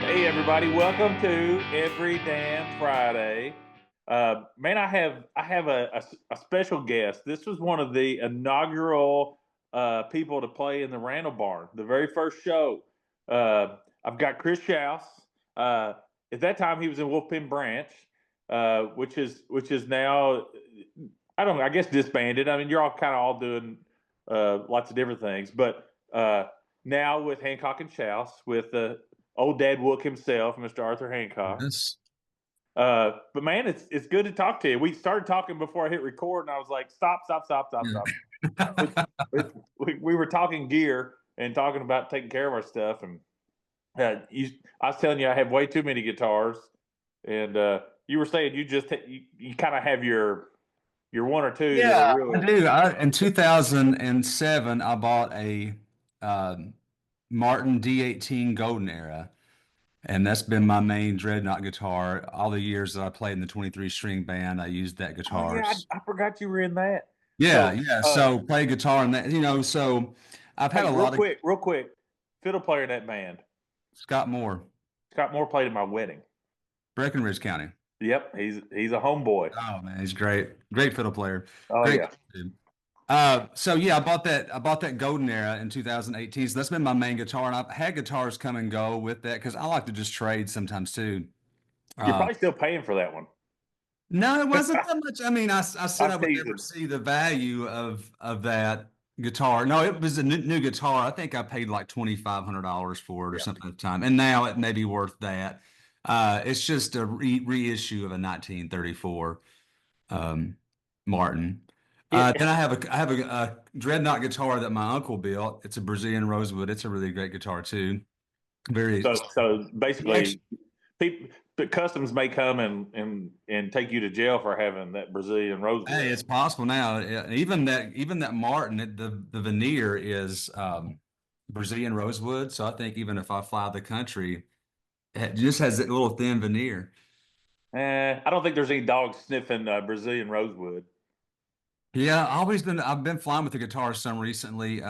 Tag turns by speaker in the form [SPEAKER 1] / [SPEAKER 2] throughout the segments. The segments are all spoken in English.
[SPEAKER 1] Hey everybody, welcome to Every Damn Friday. Man, I have a special guest. This was one of the inaugural people to play in the Randall Barn, the very first show. I've got Chris Shouse. Uh, at that time, he was in Wolfpen Branch, which is now I don't know, I guess disbanded. I mean, you're all doing lots of different things, but now with Hancock and Shouse with old Dad Wook himself, Mr. Arthur Hancock.
[SPEAKER 2] Yes.
[SPEAKER 1] But man, it's good to talk to you. We started talking before I hit record, and I was like, stop, stop, stop, stop, stop.
[SPEAKER 2] Yeah.
[SPEAKER 1] We were talking gear and talking about taking care of our stuff, and I was telling you I have way too many guitars, and you were saying you kind of have your one or two that are
[SPEAKER 2] Yeah, I
[SPEAKER 1] really.
[SPEAKER 2] do. In 2007, I bought a um, Martin D18 Golden Era, and that's been my main dreadnought guitar. All the years that I played in the 23 string band, I used that
[SPEAKER 1] Oh
[SPEAKER 2] guitar.
[SPEAKER 1] yeah, I forgot you were in that.
[SPEAKER 2] Yeah,
[SPEAKER 1] So,
[SPEAKER 2] yeah. So play guitar and that, so I've had
[SPEAKER 1] hey,
[SPEAKER 2] a lot of
[SPEAKER 1] real quick, fiddle player in that band.
[SPEAKER 2] Scott Moore,
[SPEAKER 1] Scott Moore played at my wedding.
[SPEAKER 2] Breckenridge County.
[SPEAKER 1] Yep, he's a homeboy.
[SPEAKER 2] Oh man, he's great. Great fiddle player.
[SPEAKER 1] Oh
[SPEAKER 2] Great
[SPEAKER 1] yeah.
[SPEAKER 2] dude. So yeah, I bought that Golden Era in 2018. So that's been my main guitar, and I've had guitars come and go with that because I like to just trade sometimes too.
[SPEAKER 1] You're
[SPEAKER 2] Uh,
[SPEAKER 1] probably still paying for that one.
[SPEAKER 2] no, it wasn't that much. I mean, I said
[SPEAKER 1] I'm
[SPEAKER 2] I would never
[SPEAKER 1] teasing.
[SPEAKER 2] see the value of that guitar. No, it was a new guitar. I think I paid like $2,500 for it or
[SPEAKER 1] Yeah.
[SPEAKER 2] something at the time, and now it may be worth that. It's just a reissue of a 1934 um, Martin. Then
[SPEAKER 1] It,
[SPEAKER 2] I have a dreadnought guitar that my uncle built. It's a Brazilian rosewood. It's a really great guitar too. Very.
[SPEAKER 1] so
[SPEAKER 2] Actually,
[SPEAKER 1] basically, people, the customs may come and take you to jail for having that Brazilian
[SPEAKER 2] hey,
[SPEAKER 1] rosewood.
[SPEAKER 2] it's possible now. Even that Martin, the veneer is Brazilian rosewood. So I think even if I fly the country, it just has that little thin veneer.
[SPEAKER 1] I don't think there's any dogs sniffing Brazilian rosewood.
[SPEAKER 2] Yeah, I've been flying with the guitar some recently.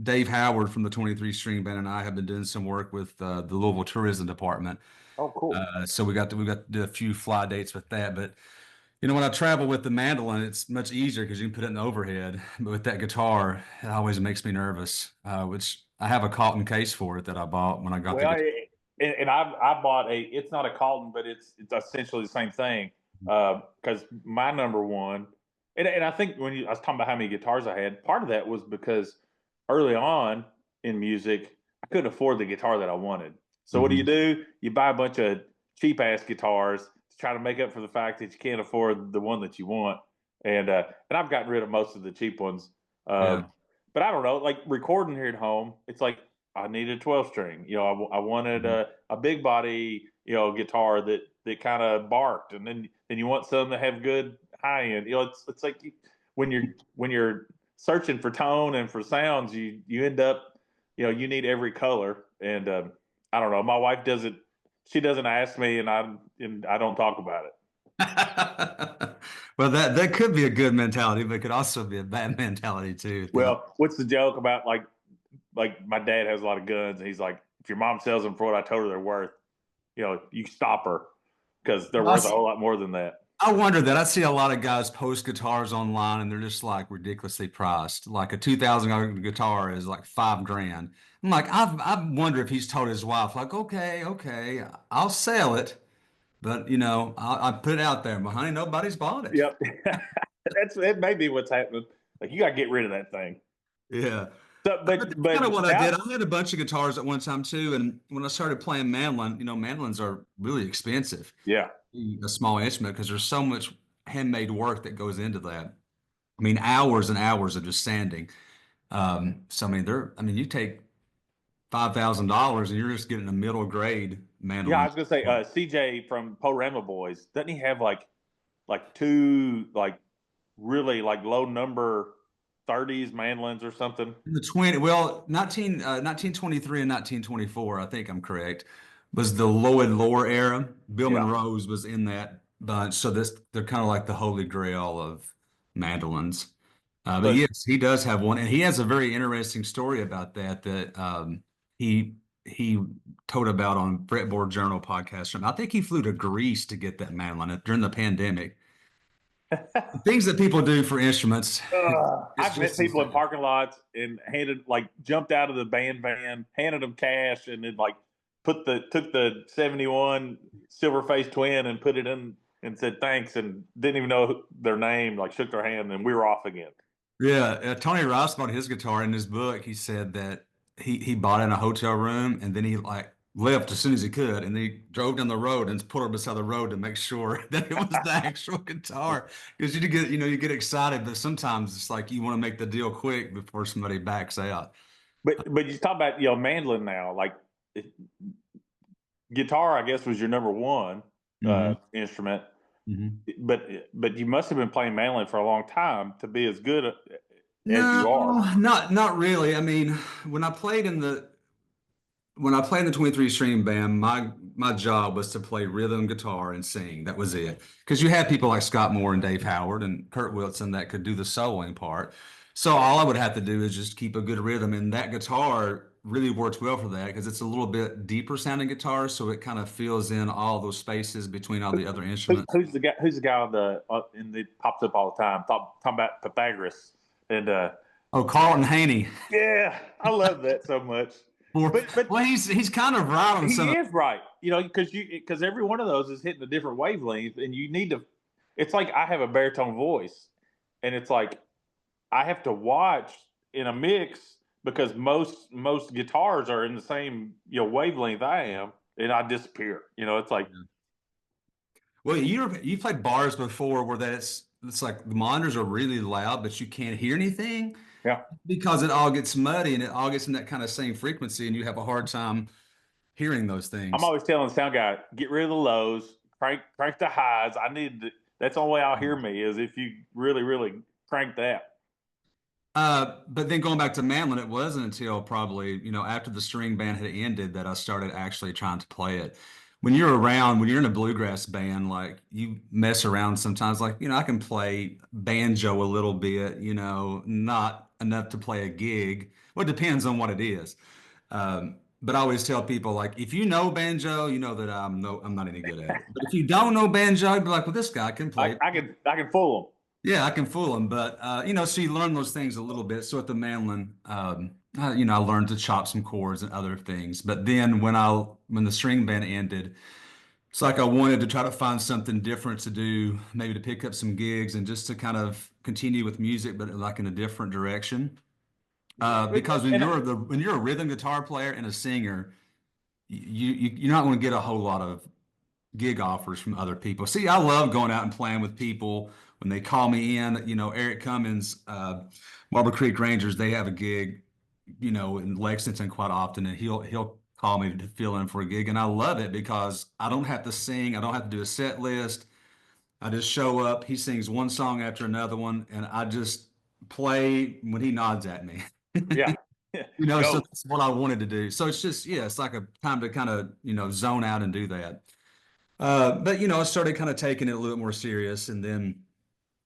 [SPEAKER 2] Dave Howard from the 23 string band and I have been doing some work with the Louisville Tourism Department.
[SPEAKER 1] Oh, cool.
[SPEAKER 2] So we got to do a few fly dates with that. But when I travel with the mandolin, it's much easier because you can put it in the overhead. But with that guitar, it always makes me nervous. Which I have a cotton case for it that I bought when I got the
[SPEAKER 1] Well,
[SPEAKER 2] guitar.
[SPEAKER 1] and I bought a. It's not a Calton, but it's essentially the same thing. Because my number one, and I think I was talking about how many guitars I had, part of that was because early on in music, I couldn't afford the guitar that I wanted. So what
[SPEAKER 2] Mhm.
[SPEAKER 1] do? You buy a bunch of cheap ass guitars to try to make up for the fact that you can't afford the one that you want. And I've gotten rid of most of the cheap ones.
[SPEAKER 2] Yeah.
[SPEAKER 1] But I don't know, like recording here at home, it's like I needed a 12 string. I wanted
[SPEAKER 2] Mhm.
[SPEAKER 1] a big body, guitar that kind of barked, and then you want some that have good high end. It's like when you're searching for tone and for sounds, you end up, you need every color. And I don't know. My wife doesn't. She doesn't ask me, and I don't talk about it.
[SPEAKER 2] Well, that could be a good mentality, but it could also be a bad mentality too.
[SPEAKER 1] Well, what's the joke about like my dad has a lot of guns, and he's like, if your mom sells them for what I told her they're worth, you stop her because they're
[SPEAKER 2] I,
[SPEAKER 1] worth a whole lot more than that.
[SPEAKER 2] I wonder that. I see a lot of guys post guitars online and they're just like ridiculously priced. Like a $2,000 guitar is like 5 grand. I'm like, I wonder if he's told his wife, like, okay, I'll sell it, but I put it out there, but honey, nobody's bought it.
[SPEAKER 1] Yep, it may be what's happening. Like you got to get rid of that thing.
[SPEAKER 2] Yeah.
[SPEAKER 1] So,
[SPEAKER 2] That's kind of
[SPEAKER 1] but
[SPEAKER 2] what I did.
[SPEAKER 1] now,
[SPEAKER 2] I had a bunch of guitars at one time too, and when I started playing mandolin, mandolins are really expensive,
[SPEAKER 1] yeah.
[SPEAKER 2] a small instrument, because there's so much handmade work that goes into that. I mean, hours and hours of just sanding. So I mean, you take $5,000 and you're just getting a middle grade
[SPEAKER 1] Yeah, I
[SPEAKER 2] mandolin.
[SPEAKER 1] was gonna say, CJ from Panorama Boys, doesn't he have like two like really like low number 30s mandolins or something?
[SPEAKER 2] The 20, well, 1923 and 1924, I think I'm correct, was the Lloyd Loar era. Bill
[SPEAKER 1] Yeah.
[SPEAKER 2] Monroe's was in that bunch. So they're kind of like the holy grail of mandolins. But
[SPEAKER 1] But
[SPEAKER 2] yes, he does have one, and he has a very interesting story about that. He he told about on Fretboard Journal podcast. I think he flew to Greece to get that mandolin during the pandemic. The things that people do for instruments, it's
[SPEAKER 1] I've met
[SPEAKER 2] just
[SPEAKER 1] people in
[SPEAKER 2] insane.
[SPEAKER 1] parking lots and jumped out of the band van, handed them cash, and then took the 71 Silver Face Twin and put it in and said thanks and didn't even know their name, like shook their hand, and we were off again.
[SPEAKER 2] Yeah, Tony Ross bought his guitar in his book. He said that he bought it in a hotel room and then he like left as soon as he could and he drove down the road and put it beside the road to make sure that it was the actual guitar. Because you get excited, but sometimes it's like you want to make the deal quick before somebody backs out.
[SPEAKER 1] But you talk about mandolin now, guitar, I guess, was your number one
[SPEAKER 2] Hmm.
[SPEAKER 1] instrument.
[SPEAKER 2] Hmm.
[SPEAKER 1] But you must have been playing mandolin for a long time to be as good as
[SPEAKER 2] No,
[SPEAKER 1] you are.
[SPEAKER 2] not really. I mean, when I played in the when I played in the 23 string band, my job was to play rhythm guitar and sing. That was it. Because you had people like Scott Moore and Dave Howard and Kurt Wilson that could do the soloing part. So all I would have to do is just keep a good rhythm, and that guitar really works well for that because it's a little bit deeper sounding guitar, so it kind of fills in all those spaces between all the other instruments.
[SPEAKER 1] Who's the guy? Who's the guy on the and it pops up all the time? Talking about Pythagoras and
[SPEAKER 2] Oh, Carlton Haney.
[SPEAKER 1] yeah, I love that so much. But
[SPEAKER 2] Well, he's kind of right on some
[SPEAKER 1] he
[SPEAKER 2] of.
[SPEAKER 1] is right, because every one of those is hitting a different wavelength, and you need to. It's like I have a baritone voice, and it's like I have to watch in a mix because most guitars are in the same wavelength I am, and I disappear. It's like
[SPEAKER 2] Well, you played bars before where it's like the monitors are really loud, but you can't hear anything
[SPEAKER 1] yeah.
[SPEAKER 2] because it all gets muddy and it all gets in that kind of same frequency, and you have a hard time hearing those
[SPEAKER 1] I'm
[SPEAKER 2] things.
[SPEAKER 1] always telling the sound guy, get rid of the lows, crank the highs. That's the only way I'll hear me is if you really, really crank that.
[SPEAKER 2] But then going back to mandolin, it wasn't until probably, after the string band had ended that I started actually trying to play it. When you're in a bluegrass band, like you mess around sometimes, like, I can play banjo a little bit, not enough to play a gig. Well, it depends on what it is. But I always tell people, like, if you know banjo, you know that I'm not any good at it. But if you don't know banjo, I'd be like, well, this guy can
[SPEAKER 1] I,
[SPEAKER 2] play.
[SPEAKER 1] I can I can fool
[SPEAKER 2] Yeah, I can fool them, but so you learn those things a little bit. So at the mandolin, I learned to chop some chords and other things. But then when the string band ended, it's like I wanted to try to find something different to do, maybe to pick up some gigs and just to kind of continue with music, but like in a different direction.
[SPEAKER 1] them.
[SPEAKER 2] Because
[SPEAKER 1] And
[SPEAKER 2] when you're a rhythm guitar player and a singer, you're not going to get a whole lot of gig offers from other people. See, I love going out and playing with people when they call me in. Eric Cummins, Marble Creek Rangers, they have a gig, in Lexington quite often, and he'll call me to fill in for a gig, and I love it because I don't have to sing, I don't have to do a set list. I just show up, he sings one song after another one, and I just play when he nods at me.
[SPEAKER 1] yeah,
[SPEAKER 2] So
[SPEAKER 1] go.
[SPEAKER 2] that's what I wanted to do. So it's just, yeah, it's like a time to kind of, zone out and do that. But I started kind of taking it a little more serious, and then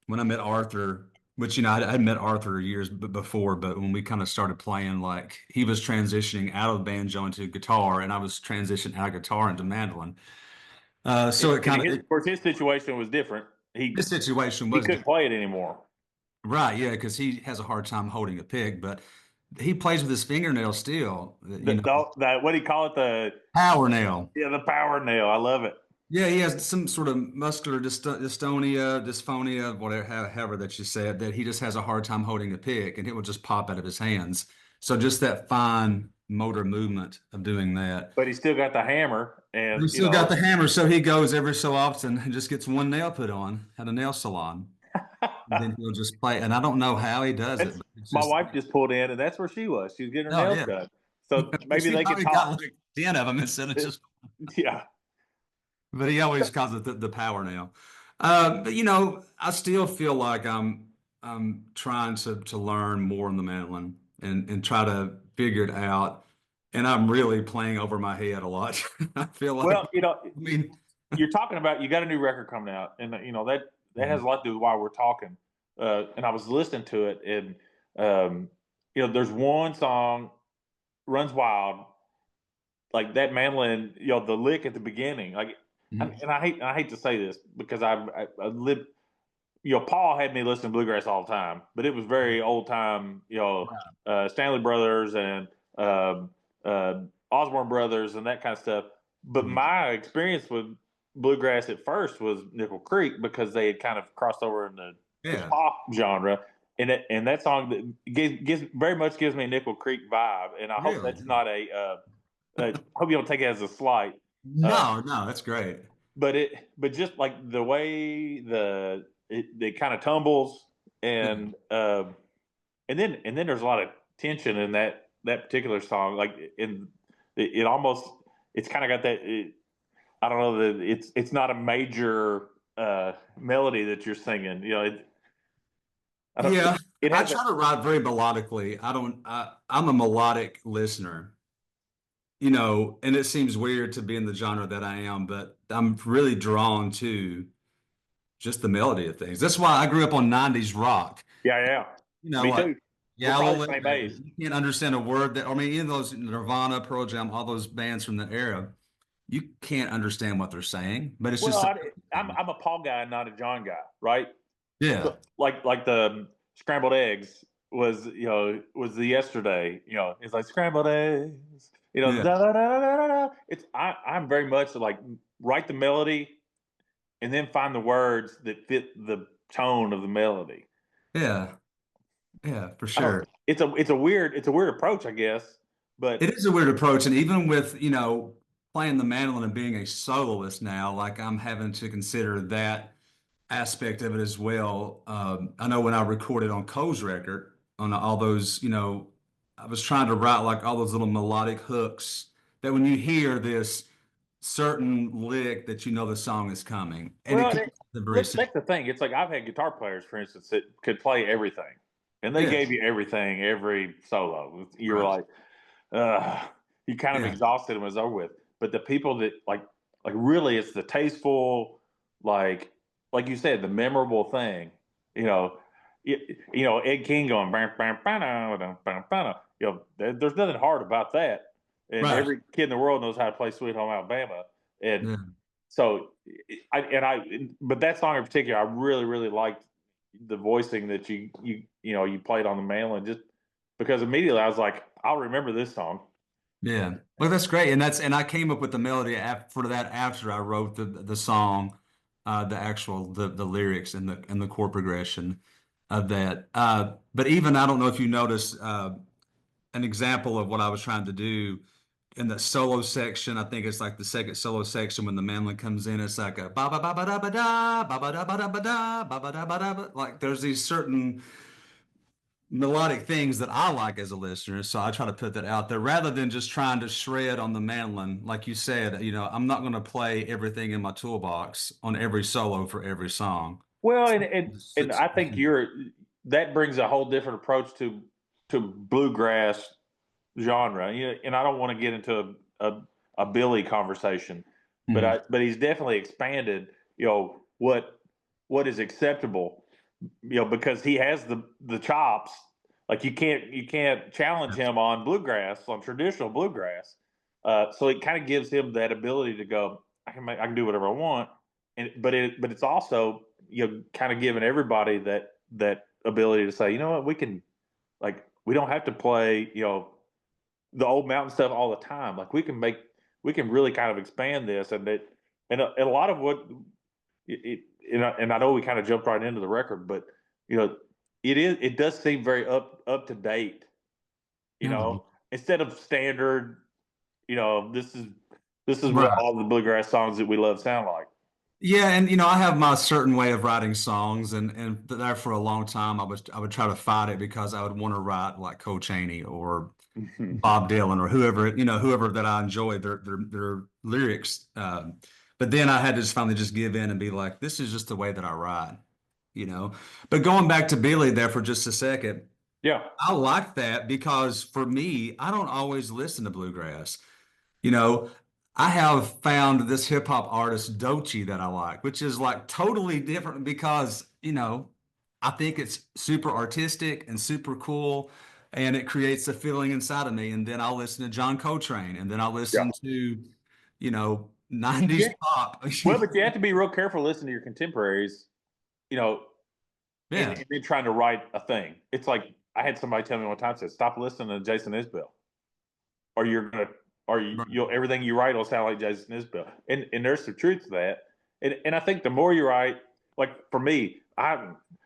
[SPEAKER 2] when I met Arthur, which I met Arthur years before, but when we kind of started playing, like he was transitioning out of banjo into guitar, and I was transitioning out of guitar into mandolin. So it kind of
[SPEAKER 1] Of course, his situation was different. He
[SPEAKER 2] this situation
[SPEAKER 1] he
[SPEAKER 2] was
[SPEAKER 1] couldn't
[SPEAKER 2] different,
[SPEAKER 1] play it anymore.
[SPEAKER 2] right? Yeah, because he has a hard time holding a pick, but he plays with his fingernails still.
[SPEAKER 1] The what do you call it?
[SPEAKER 2] Power nail.
[SPEAKER 1] The power nail. I love it.
[SPEAKER 2] Yeah, he has some sort of muscular dysphonia, whatever, however that you say it, that he just has a hard time holding a pick and it will just pop out of his hands. So just that fine motor movement of doing that.
[SPEAKER 1] But he still got the hammer,
[SPEAKER 2] But
[SPEAKER 1] and
[SPEAKER 2] he's still got the hammer, so he goes every so often and just gets one nail put on at a nail salon. And then he'll just play. And I don't know how he does it,
[SPEAKER 1] that's
[SPEAKER 2] but it's
[SPEAKER 1] my
[SPEAKER 2] just,
[SPEAKER 1] wife just pulled in, and that's where she was. She was getting her
[SPEAKER 2] oh
[SPEAKER 1] nails
[SPEAKER 2] yeah.
[SPEAKER 1] done. So maybe
[SPEAKER 2] She
[SPEAKER 1] they could
[SPEAKER 2] probably got
[SPEAKER 1] talk.
[SPEAKER 2] like 10 of them instead of just.
[SPEAKER 1] Yeah.
[SPEAKER 2] But he always calls it the power nail. But I still feel like I'm trying to learn more in the mandolin and try to figure it out. And I'm really playing over my head a lot. I feel like,
[SPEAKER 1] Well,
[SPEAKER 2] I mean,
[SPEAKER 1] you're talking about you got a new record coming out, and that has a lot to do with why we're talking. And I was listening to it, and there's one song, "Runs Wild," like that mandolin, the lick at the beginning, like,
[SPEAKER 2] Mhm.
[SPEAKER 1] and I hate to say this because I lived, Paul had me listen to bluegrass all the time, but it was very old time, Stanley Brothers and um Osborne Brothers and that kind of stuff. But
[SPEAKER 2] Mhm.
[SPEAKER 1] my experience with bluegrass at first was Nickel Creek because they had kind of crossed over in the
[SPEAKER 2] Yeah,
[SPEAKER 1] pop genre, and that song that gives very much gives me a Nickel Creek vibe, and I hope
[SPEAKER 2] really.
[SPEAKER 1] that's not hope you don't take it as a slight. Uh,
[SPEAKER 2] No, no, that's great.
[SPEAKER 1] but just like the way it kind of tumbles,
[SPEAKER 2] Yeah.
[SPEAKER 1] and then there's a lot of tension in that particular song. Like it almost it's kind of got that. I don't know that it's not a major melody that you're singing. I don't.
[SPEAKER 2] Yeah,
[SPEAKER 1] It
[SPEAKER 2] I
[SPEAKER 1] has a
[SPEAKER 2] try to write very melodically. I don't, I'm a melodic listener, and it seems weird to be in the genre that I am, but I'm really drawn to just the melody of things. That's why I grew up on 90s rock.
[SPEAKER 1] yeah, yeah. Me
[SPEAKER 2] Like
[SPEAKER 1] too. We're
[SPEAKER 2] Yellow
[SPEAKER 1] probably the
[SPEAKER 2] Lip
[SPEAKER 1] same age.
[SPEAKER 2] Record. You can't understand a word that, I mean, even those Nirvana, Pearl Jam, all those bands from that era, you can't understand what they're saying, but it's
[SPEAKER 1] Well,
[SPEAKER 2] just,
[SPEAKER 1] I'm a Paul guy, not a John guy, right?
[SPEAKER 2] yeah,
[SPEAKER 1] So, like the scrambled eggs was the yesterday. It's like scrambled eggs.
[SPEAKER 2] yeah,
[SPEAKER 1] Da, da, da, da, da, da. I'm very much like write the melody and then find the words that fit the tone of the melody.
[SPEAKER 2] yeah, yeah, for
[SPEAKER 1] I don't.
[SPEAKER 2] sure.
[SPEAKER 1] It's a weird approach, I guess. But
[SPEAKER 2] It is a weird approach. And even with, playing the mandolin and being a soloist now, like I'm having to consider that aspect of it as well. I know when I recorded on Cole's record, on all those, I was trying to write like all those little melodic hooks that when you hear this certain lick that you know the song is coming. And it
[SPEAKER 1] well,
[SPEAKER 2] can be very simple.
[SPEAKER 1] that's the thing. It's like I've had guitar players, for instance, that could play everything, and they
[SPEAKER 2] Yeah,
[SPEAKER 1] gave you everything every solo. You were
[SPEAKER 2] right.
[SPEAKER 1] like, you kind of
[SPEAKER 2] Yeah.
[SPEAKER 1] exhausted and was over with. But the people that like really, it's the tasteful, like like you said, the memorable thing. You know, Ed King going bam bam bam bam bam. There's nothing hard about that, and
[SPEAKER 2] Right.
[SPEAKER 1] every kid in the world knows how to play Sweet Home Alabama, and
[SPEAKER 2] Yeah.
[SPEAKER 1] so but that song in particular, I really really liked the voicing that you played on the mandolin, just because immediately I was like, I'll remember this song.
[SPEAKER 2] Yeah. Well, that's great. And I came up with the melody for that after I wrote the song, the lyrics and the chord progression of that. But even I don't know if you noticed an example of what I was trying to do in the solo section. I think it's like the second solo section when the mandolin comes in, it's like a ba ba ba ba da ba da ba ba da ba da ba da ba ba da ba da ba. Like there's these certain melodic things that I like as a listener. So I try to put that out there rather than just trying to shred on the mandolin. Like you said, I'm not going to play everything in my toolbox on every solo for every song.
[SPEAKER 1] Well,
[SPEAKER 2] So
[SPEAKER 1] and I think that brings a whole different approach to bluegrass genre. And I don't want to get into a Billy conversation,
[SPEAKER 2] Mhm.
[SPEAKER 1] but he's definitely expanded. What is acceptable. Because he has the chops. Like you can't challenge him on bluegrass, on traditional bluegrass. So it kind of gives him that ability to go. I can do whatever I want, but it's also kind of giving everybody that ability to say, you know what, we don't have to play the old mountain stuff all the time. Like we can really kind of expand this, and a lot of what it and I know we kind of jumped right into the record, but you know, it does seem very up to date.
[SPEAKER 2] Mhm.
[SPEAKER 1] Instead of standard. This is what
[SPEAKER 2] Right.
[SPEAKER 1] all the bluegrass songs that we love sound like.
[SPEAKER 2] Yeah, and I have my certain way of writing songs, and there for a long time I would try to fight it because I would want to write like Cole Chaney or Bob Dylan or whoever that I enjoy their lyrics. But then I had to just finally just give in and be like, this is just the way that I write, you know. But going back to Billy there for just a second,
[SPEAKER 1] Yeah.
[SPEAKER 2] I like that because for me, I don't always listen to bluegrass. You know, I have found this hip hop artist Doechii that I like, which is like totally different because, I think it's super artistic and super cool. and it creates a feeling inside of me. And then I'll listen to John Coltrane, and then I'll
[SPEAKER 1] Yeah.
[SPEAKER 2] listen to, 90s
[SPEAKER 1] Yeah.
[SPEAKER 2] pop.
[SPEAKER 1] Well, but you have to be real careful listening to your contemporaries, you know,
[SPEAKER 2] Yeah.
[SPEAKER 1] and then trying to write a thing. It's like I had somebody tell me one time, said, "Stop listening to Jason Isbell, or you're gonna, or you'll everything you write will sound like Jason Isbell." And there's some truth to that. And I think the more you write, like for me,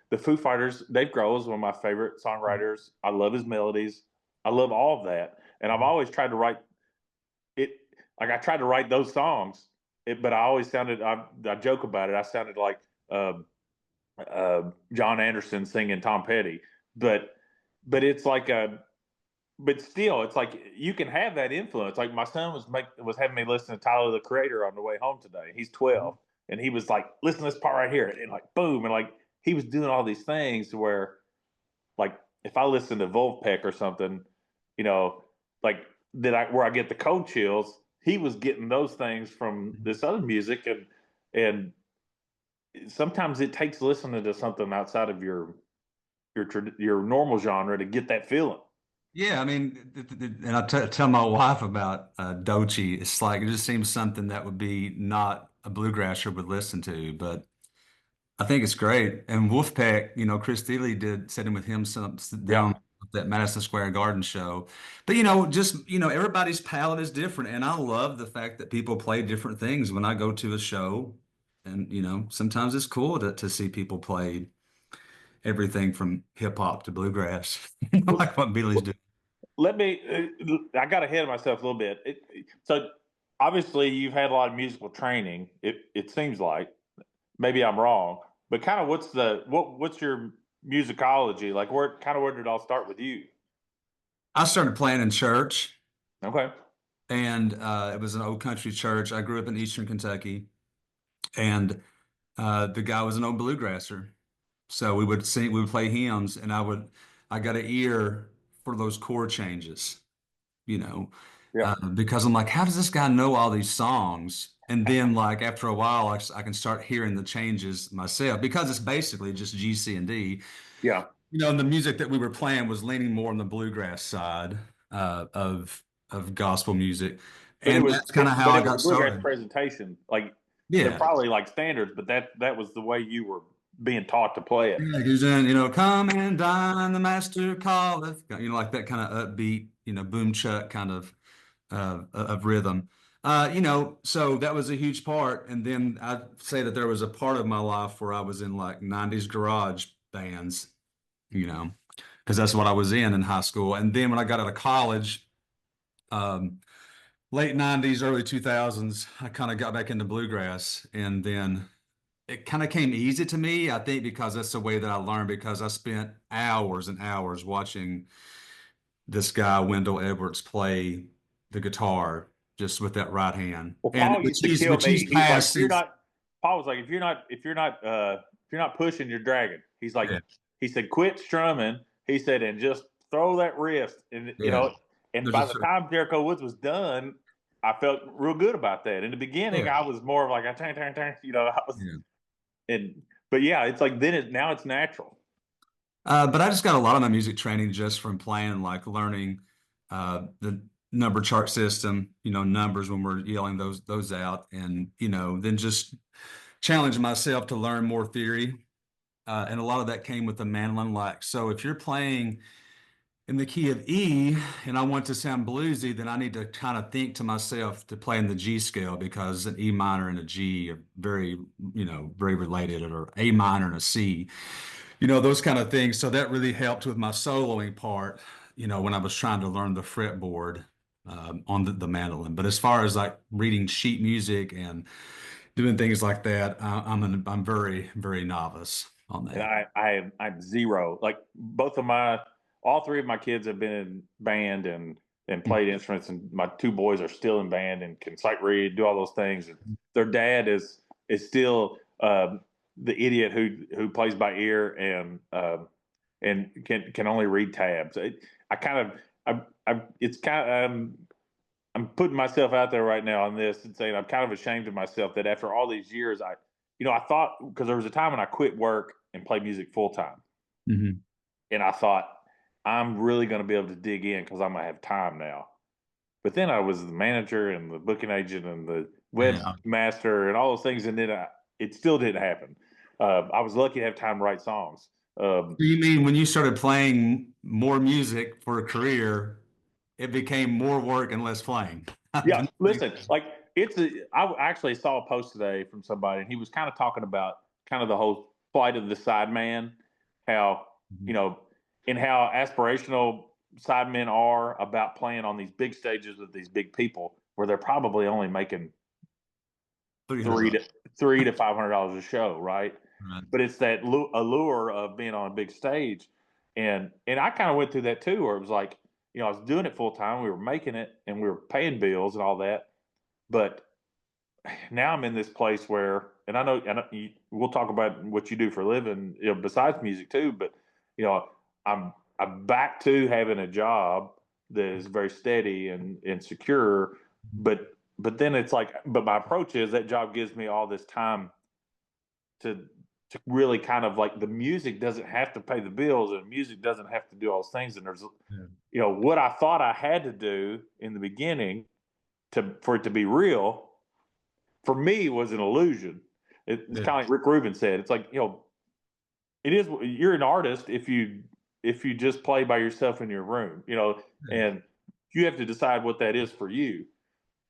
[SPEAKER 1] the Foo Fighters, Dave Grohl is one of my favorite songwriters. I love his melodies. I love all of that, and I've always tried to write it. Like I tried to write those songs, but I always sounded. I joke about it. I sounded like. John Anderson singing Tom Petty, but it's like but still, it's like you can have that influence. Like my son was having me listen to Tyler the Creator on the way home today. He's 12, and he was like, "Listen to this part right here," and like boom, and like he was doing all these things where, like, if I listen to Wolfpeck or something, you know, like where I get the cold chills, he was getting those things from this other music, and sometimes it takes listening to something outside of your normal genre to get that feeling.
[SPEAKER 2] Yeah, I mean, and tell my wife about Doechii. It's like it just seems something that would be not a bluegrasser would listen to, but I think it's great. And Wolfpack, Chris Thile did sitting with him
[SPEAKER 1] Yeah,
[SPEAKER 2] down at that Madison Square Garden show. But everybody's palette is different, and I love the fact that people play different things when I go to a show. And sometimes it's cool to see people play everything from hip hop to bluegrass, like what Billy's doing.
[SPEAKER 1] let me. I got ahead of myself a little bit. So obviously, you've had a lot of musical training. It seems like maybe I'm wrong, but kind of what's your musicology like? Where did it all start with you?
[SPEAKER 2] I started playing in church,
[SPEAKER 1] Okay.
[SPEAKER 2] and it was an old country church. I grew up in Eastern Kentucky, and the guy was an old bluegrasser. So we would sing, we would play hymns, and I got an ear for those chord changes,
[SPEAKER 1] Yeah.
[SPEAKER 2] because I'm like, how does this guy know all these songs? And then, like after a while, I can start hearing the changes myself because it's basically just G, C, and D.
[SPEAKER 1] Yeah.
[SPEAKER 2] And the music that we were playing was leaning more on the bluegrass side of gospel music,
[SPEAKER 1] But
[SPEAKER 2] and that's kind of how I
[SPEAKER 1] it was a
[SPEAKER 2] got
[SPEAKER 1] bluegrass
[SPEAKER 2] started.
[SPEAKER 1] presentation. Like they're
[SPEAKER 2] Yeah.
[SPEAKER 1] probably like standards, but that was the way you were being taught to play it.
[SPEAKER 2] Yeah, because then, come and dine, the master calleth, like that kind of upbeat, boom chuck kind of rhythm. So that was a huge part. And then I'd say that there was a part of my life where I was in like 90s garage bands, because that's what I was in high school. And then when I got out of college, um, late 90s, early 2000s, I kind of got back into bluegrass. And then it kind of came easy to me, I think, because that's the way that I learned, because I spent hours and hours watching this guy, Wendell Edwards, play the guitar just with that right hand.
[SPEAKER 1] Well,
[SPEAKER 2] And
[SPEAKER 1] Paul used to kill
[SPEAKER 2] which he's
[SPEAKER 1] me. He's like,
[SPEAKER 2] passed since.
[SPEAKER 1] Paul was like, if you're not pushing, you're dragging. He's like,
[SPEAKER 2] Yeah,
[SPEAKER 1] he said, quit strumming. He said, and just throw that wrist. And
[SPEAKER 2] yeah.
[SPEAKER 1] and
[SPEAKER 2] There's
[SPEAKER 1] by
[SPEAKER 2] a
[SPEAKER 1] the time Jericho Woods was done, I felt real good about that. In the beginning,
[SPEAKER 2] yeah,
[SPEAKER 1] I was more of like a turn, turn, turn. I was,
[SPEAKER 2] yeah.
[SPEAKER 1] and but yeah, it's like now it's natural.
[SPEAKER 2] But I just got a lot of my music training just from playing, like learning the number chart system, numbers when we're yelling those out, and then just challenging myself to learn more theory. And a lot of that came with the mandolin like. So if you're playing in the key of E and I want to sound bluesy, then I need to kind of think to myself to play in the G scale, because an E minor and a G are very, very related, or A minor and a C, those kind of things. So that really helped with my soloing part, when I was trying to learn the fretboard on the mandolin. But as far as like reading sheet music and doing things like that, I'm very, very novice on
[SPEAKER 1] And
[SPEAKER 2] that.
[SPEAKER 1] I'm zero. Like all three of my kids have been in band and played instruments, and my two boys are still in band and can sight read, do all those things. And their dad is still the idiot who plays by ear and can only read tabs. I kind of it's kind of I'm putting myself out there right now on this and saying I'm kind of ashamed of myself that after all these years, I thought, because there was a time when I quit work and played music full time,
[SPEAKER 2] Mhm.
[SPEAKER 1] and I thought, I'm really going to be able to dig in because I'm going to have time now. But then I was the manager and the booking agent and the
[SPEAKER 2] Yeah.
[SPEAKER 1] webmaster and all those things, and then it still didn't happen. I was lucky to have time to write songs.
[SPEAKER 2] So you mean when you started playing more music for a career, it became more work and less playing?
[SPEAKER 1] Yeah, listen, like I actually saw a post today from somebody, and he was kind of talking about kind of the whole plight of the sideman, how you know, and how aspirational sidemen are about playing on these big stages with these big people, where they're probably only making
[SPEAKER 2] 300
[SPEAKER 1] three
[SPEAKER 2] bucks.
[SPEAKER 1] to $300 to $500 a show, right?
[SPEAKER 2] Right.
[SPEAKER 1] But it's that allure of being on a big stage, and I kind of went through that too, where it was like, I was doing it full time, we were making it, and we were paying bills and all that, but now I'm in this place where, and I know, and we'll talk about what you do for a living, besides music too, but you know, I'm back to having a job that is very steady and secure, but then it's like, but my approach is that job gives me all this time to really kind of like, the music doesn't have to pay the bills and music doesn't have to do all those things, and there's
[SPEAKER 2] Yeah.
[SPEAKER 1] what I thought I had to do in the beginning to for it to be real for me was an illusion. It's
[SPEAKER 2] Yeah.
[SPEAKER 1] kind of like Rick Rubin said. It's like, it is. You're an artist if you just play by yourself in your room, and you have to decide what that is for you.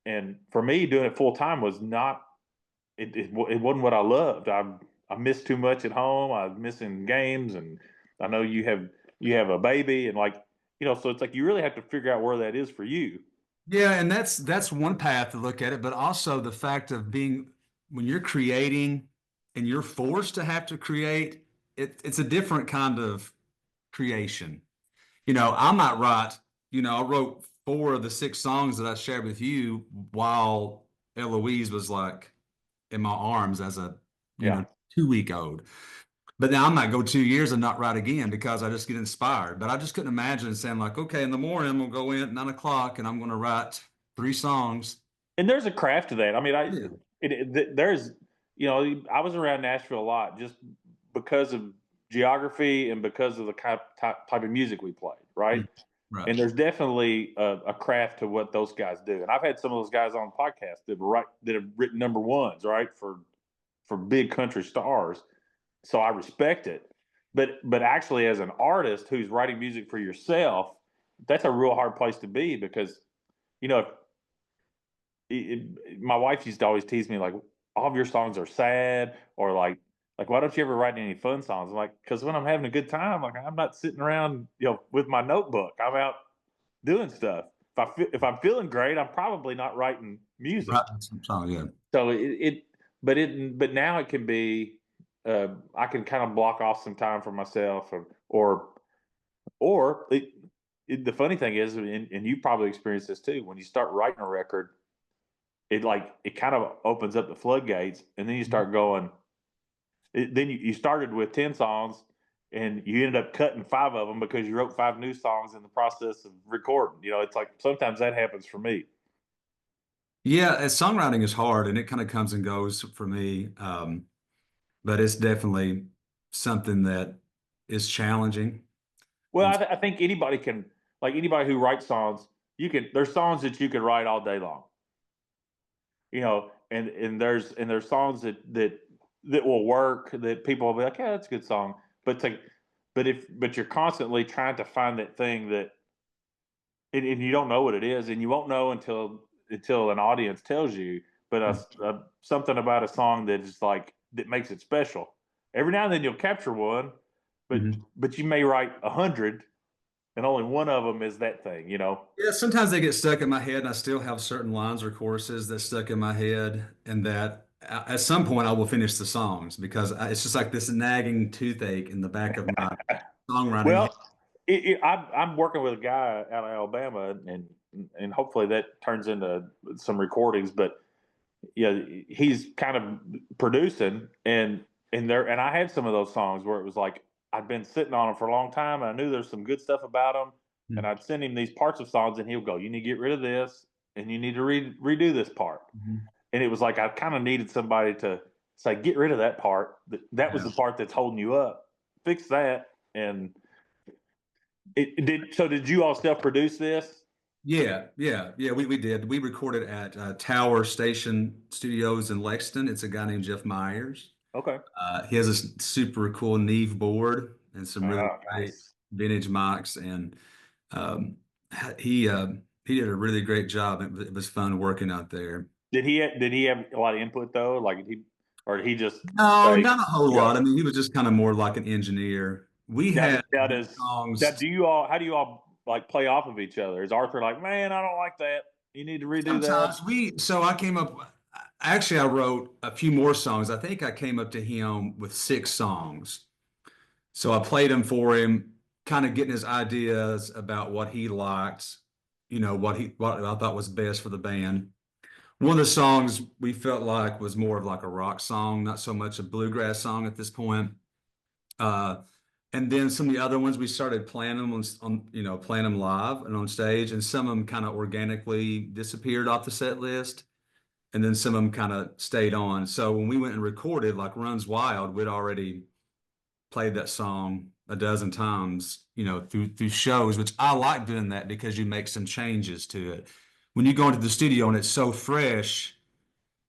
[SPEAKER 1] And for me, doing it full time was not. It wasn't what I loved. I missed too much at home. I was missing games, and I know you have a baby, and like, so it's like you really have to figure out where that is for you.
[SPEAKER 2] Yeah, and that's one path to look at it, but also the fact of being when you're creating and you're forced to have to create, it's a different kind of creation. I might write, I wrote 4 of the 6 songs that I shared with you while Eloise was like in my arms as a,
[SPEAKER 1] Yeah.
[SPEAKER 2] 2-week old. But now I might go 2 years and not write again because I just get inspired. But I just couldn't imagine saying like, okay, in the morning I'm gonna go in at 9 o'clock and I'm gonna write 3 songs.
[SPEAKER 1] And there's a craft to that. I mean,
[SPEAKER 2] Yeah.
[SPEAKER 1] there's, I was around Nashville a lot just because of geography and because of the type of music we played, right?
[SPEAKER 2] Mm. Right.
[SPEAKER 1] And there's definitely a craft to what those guys do. And I've had some of those guys on the podcast that have written number ones, right, for big country stars. So I respect it. But actually, as an artist who's writing music for yourself, that's a real hard place to be because, you know, my wife used to always tease me like, all of your songs are sad, or like why don't you ever write any fun songs? I'm like, because when I'm having a good time, like I'm not sitting around with my notebook. I'm out doing stuff. If I'm feeling great, I'm probably not writing music.
[SPEAKER 2] Right. Some song, yeah.
[SPEAKER 1] So but now it can be, I can kind of block off some time for myself, or the funny thing is, and you probably experienced this too, when you start writing a record, it kind of opens up the floodgates, and then you start going. Then you started with 10 songs, and you ended up cutting 5 of them because you wrote 5 new songs in the process of recording. It's like sometimes that happens for me.
[SPEAKER 2] Yeah, songwriting is hard and it kind of comes and goes for me. But it's definitely something that is challenging.
[SPEAKER 1] Well,
[SPEAKER 2] And
[SPEAKER 1] I think anybody can, like anybody who writes songs, you can. There's songs that you could write all day long, and there's songs that will work, that people will be like, yeah, that's a good song. But you're constantly trying to find that thing that, and you don't know what it is, and you won't know until an audience tells you. But something about a song that is like that makes it special. Every now and then you'll capture one, but
[SPEAKER 2] Mhm.
[SPEAKER 1] but you may write 100, and only one of them is that thing.
[SPEAKER 2] Yeah, sometimes they get stuck in my head, and I still have certain lines or choruses that stuck in my head, and that at some point I will finish the songs because it's just like this nagging toothache in the back of my songwriting head.
[SPEAKER 1] Well, I'm working with a guy out of Alabama, and hopefully that turns into some recordings. But yeah, he's kind of producing, and I had some of those songs where it was like I'd been sitting on them for a long time, and I knew there's some good stuff about them, and I'd send him these parts of songs, and he'll go, "You need to get rid of this, and you need to redo this part."
[SPEAKER 2] Mhm.
[SPEAKER 1] And it was like I kind of needed somebody to say, "Get rid of that part. That was
[SPEAKER 2] Yeah.
[SPEAKER 1] the part that's holding you up. Fix that." And Did you all self-produce this?
[SPEAKER 2] Yeah. We did. We recorded at Tower Station Studios in Lexington. It's a guy named Jeff Myers.
[SPEAKER 1] Okay.
[SPEAKER 2] He has a super cool Neve board and some really great
[SPEAKER 1] Nice.
[SPEAKER 2] vintage mics, and um, he uh, he did a really great job. It was fun working out there.
[SPEAKER 1] Did he have a lot of input though? Or did he just
[SPEAKER 2] No,
[SPEAKER 1] say,
[SPEAKER 2] not a whole
[SPEAKER 1] "Go"?
[SPEAKER 2] lot. I mean, he was just kind of more like an engineer. We
[SPEAKER 1] Now,
[SPEAKER 2] had
[SPEAKER 1] now
[SPEAKER 2] these
[SPEAKER 1] does now
[SPEAKER 2] songs.
[SPEAKER 1] do you all? How do you all like play off of each other? Is Arthur like, man, I don't like that. You need to redo that.
[SPEAKER 2] Sometimes so I came up, actually, I wrote a few more songs. I think I came up to him with 6 songs. So I played them for him, kind of getting his ideas about what he liked, what I thought was best for the band. One of the songs we felt like was more of like a rock song, not so much a bluegrass song at this point. Uh, and then some of the other ones we started playing them playing them live and on stage, and some of them kind of organically disappeared off the set list, and then some of them kind of stayed on. So when we went and recorded like Runs Wild, we'd already played that song a dozen times, through shows, which I like doing that because you make some changes to it. When you go into the studio and it's so fresh,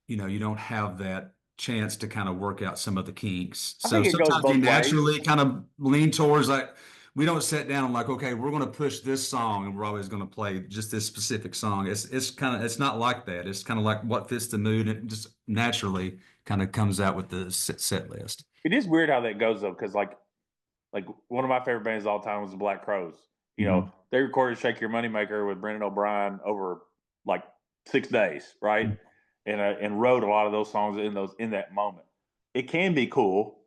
[SPEAKER 2] you don't have that chance to kind of work out some of the kinks.
[SPEAKER 1] I
[SPEAKER 2] So
[SPEAKER 1] think it goes
[SPEAKER 2] sometimes you
[SPEAKER 1] both ways.
[SPEAKER 2] naturally kind of lean towards like, we don't sit down and like, okay, we're going to push this song and we're always going to play just this specific song. It's not like that. It's kind of like what fits the mood, and it just naturally kind of comes out with the set list.
[SPEAKER 1] It is weird how that goes though, because like one of my favorite bands of all time was the Black Crows.
[SPEAKER 2] Mhm.
[SPEAKER 1] They recorded "Shake Your Moneymaker" with Brendan O'Brien over like 6 days, right? And wrote a lot of those songs in that moment. It can be cool.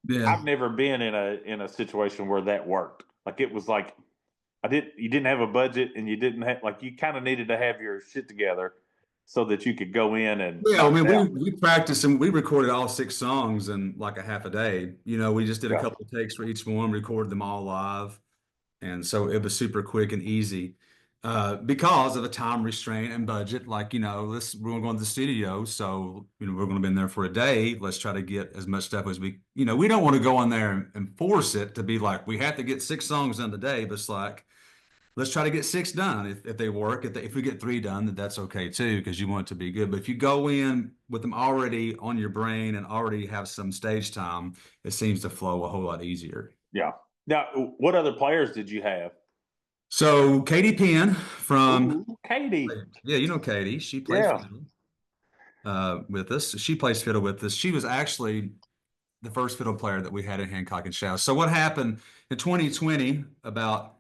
[SPEAKER 2] Yeah.
[SPEAKER 1] I've never been in a situation where that worked. Like it was like you didn't have a budget and you didn't have like you kind of needed to have your shit together so that you could go in and
[SPEAKER 2] Yeah, I
[SPEAKER 1] knock
[SPEAKER 2] mean,
[SPEAKER 1] it out.
[SPEAKER 2] we practiced and we recorded all 6 songs in like a half a day. We just did a
[SPEAKER 1] Yeah.
[SPEAKER 2] couple of takes for each one, recorded them all live. And so it was super quick and easy because of the time restraint and budget. Like, we're going to the studio. So, we're going to be in there for a day. Let's try to get as much stuff as we don't want to go in there and force it to be like, we have to get 6 songs done today. But it's like, let's try to get 6 done. If they work, if we get 3 done, then that's okay too, because you want it to be good. But if you go in with them already on your brain and already have some stage time, it seems to flow a whole lot easier.
[SPEAKER 1] Yeah. Now, what other players did you have?
[SPEAKER 2] So Katie Penn from,
[SPEAKER 1] Ooh, Katie.
[SPEAKER 2] yeah, Katie, she plays
[SPEAKER 1] Yeah.
[SPEAKER 2] fiddle with us. She plays fiddle with us. She was actually the first fiddle player that we had in Hancock and Shouse. So what happened in 2020, about a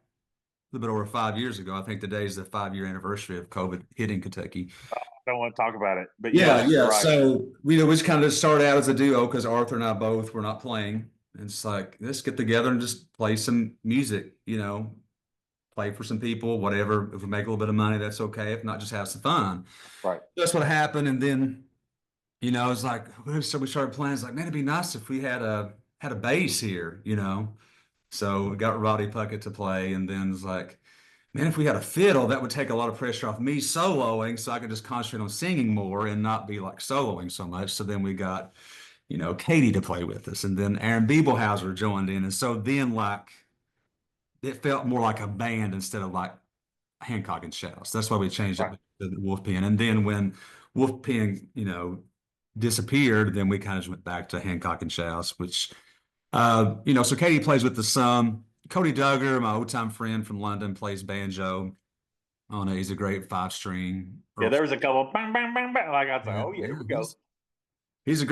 [SPEAKER 2] little bit over 5 years ago, I think today is the 5-year anniversary of COVID hitting Kentucky.
[SPEAKER 1] I don't want to talk about it, but yes,
[SPEAKER 2] Yeah,
[SPEAKER 1] you're
[SPEAKER 2] yeah.
[SPEAKER 1] right.
[SPEAKER 2] So we just kind of started out as a duo because Arthur and I both were not playing. And it's like, let's get together and just play some music, play for some people, whatever. If we make a little bit of money, that's okay. If not, just have some fun.
[SPEAKER 1] Right.
[SPEAKER 2] That's what happened. And then, it's like, so we started playing. It's like, man, it'd be nice if we had a bass here. So we got Roddy Puckett to play, and then it's like, man, if we had a fiddle, that would take a lot of pressure off me soloing, so I could just concentrate on singing more and not be like soloing so much. So then we got, Katie to play with us, and then Aaron Biebelhauser joined in, and so then like it felt more like a band instead of like Hancock and Shouse. That's why we changed it
[SPEAKER 1] Right.
[SPEAKER 2] to Wolfpen. And then when Wolfpen, disappeared, then we kind of went back to Hancock and Shouse, which so Katie plays with the some. Cody Duggar, my old time friend from London, plays banjo on it. He's a great 5 string.
[SPEAKER 1] Yeah, there was a couple bang, bang, bang, bang. Like I was like,
[SPEAKER 2] Yeah,
[SPEAKER 1] oh yeah,
[SPEAKER 2] yeah.
[SPEAKER 1] here we go.
[SPEAKER 2] He's a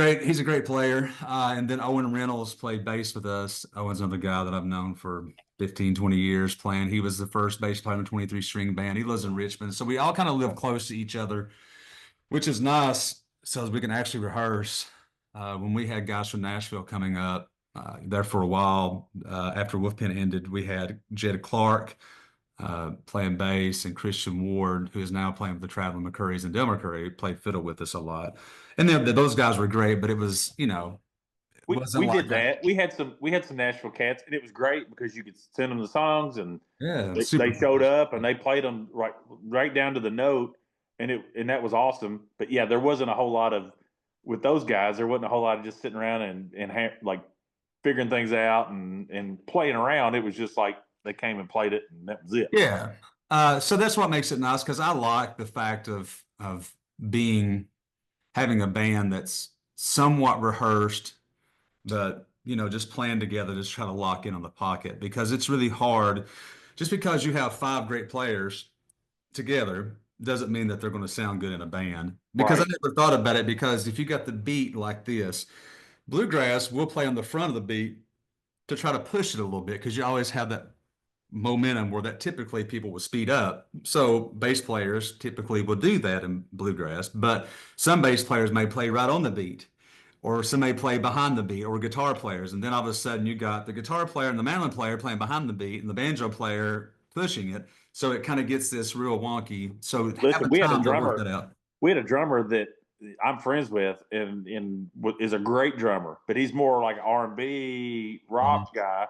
[SPEAKER 2] great player. And then Owen Reynolds played bass with us. Owen's another guy that I've known for 15, 20 years playing. He was the first bass player in a 23 string band. He lives in Richmond. So we all kind of live close to each other, which is nice so we can actually rehearse. When we had guys from Nashville coming up there for a while, after Wolfpen ended, we had Jed Clark playing bass, and Christian Ward, who is now playing with the Traveling McCurrys, and Del McCurry played fiddle with us a lot. And then those guys were great, but it was, it wasn't
[SPEAKER 1] We
[SPEAKER 2] like
[SPEAKER 1] did that. We had some Nashville cats, and it was great because you could send them the songs, and
[SPEAKER 2] yeah,
[SPEAKER 1] they
[SPEAKER 2] super
[SPEAKER 1] showed up and
[SPEAKER 2] professional.
[SPEAKER 1] they played them right down to the note, and that was awesome. But yeah, there wasn't a whole lot of with those guys. There wasn't a whole lot of just sitting around and like figuring things out and playing around. It was just like they came and played it, and that was it.
[SPEAKER 2] Yeah. So that's what makes it nice because I like the fact of being having a band that's somewhat rehearsed, but just playing together, just try to lock in on the pocket because it's really hard. Just because you have five great players together doesn't mean that they're going to sound good in a band. Because I
[SPEAKER 1] Right.
[SPEAKER 2] never thought about it because if you got the beat like this, bluegrass will play on the front of the beat to try to push it a little bit because you always have that momentum where that typically people will speed up. So bass players typically will do that in bluegrass, but some bass players may play right on the beat, or some may play behind the beat, or guitar players. And then all of a sudden you got the guitar player and the mandolin player playing behind the beat and the banjo player pushing it. So it kind of gets this real wonky. So
[SPEAKER 1] Listen,
[SPEAKER 2] having time to work that out.
[SPEAKER 1] we had a drummer that I'm friends with, and is a great drummer, but he's more like R&B
[SPEAKER 2] Mhm.
[SPEAKER 1] rock guy.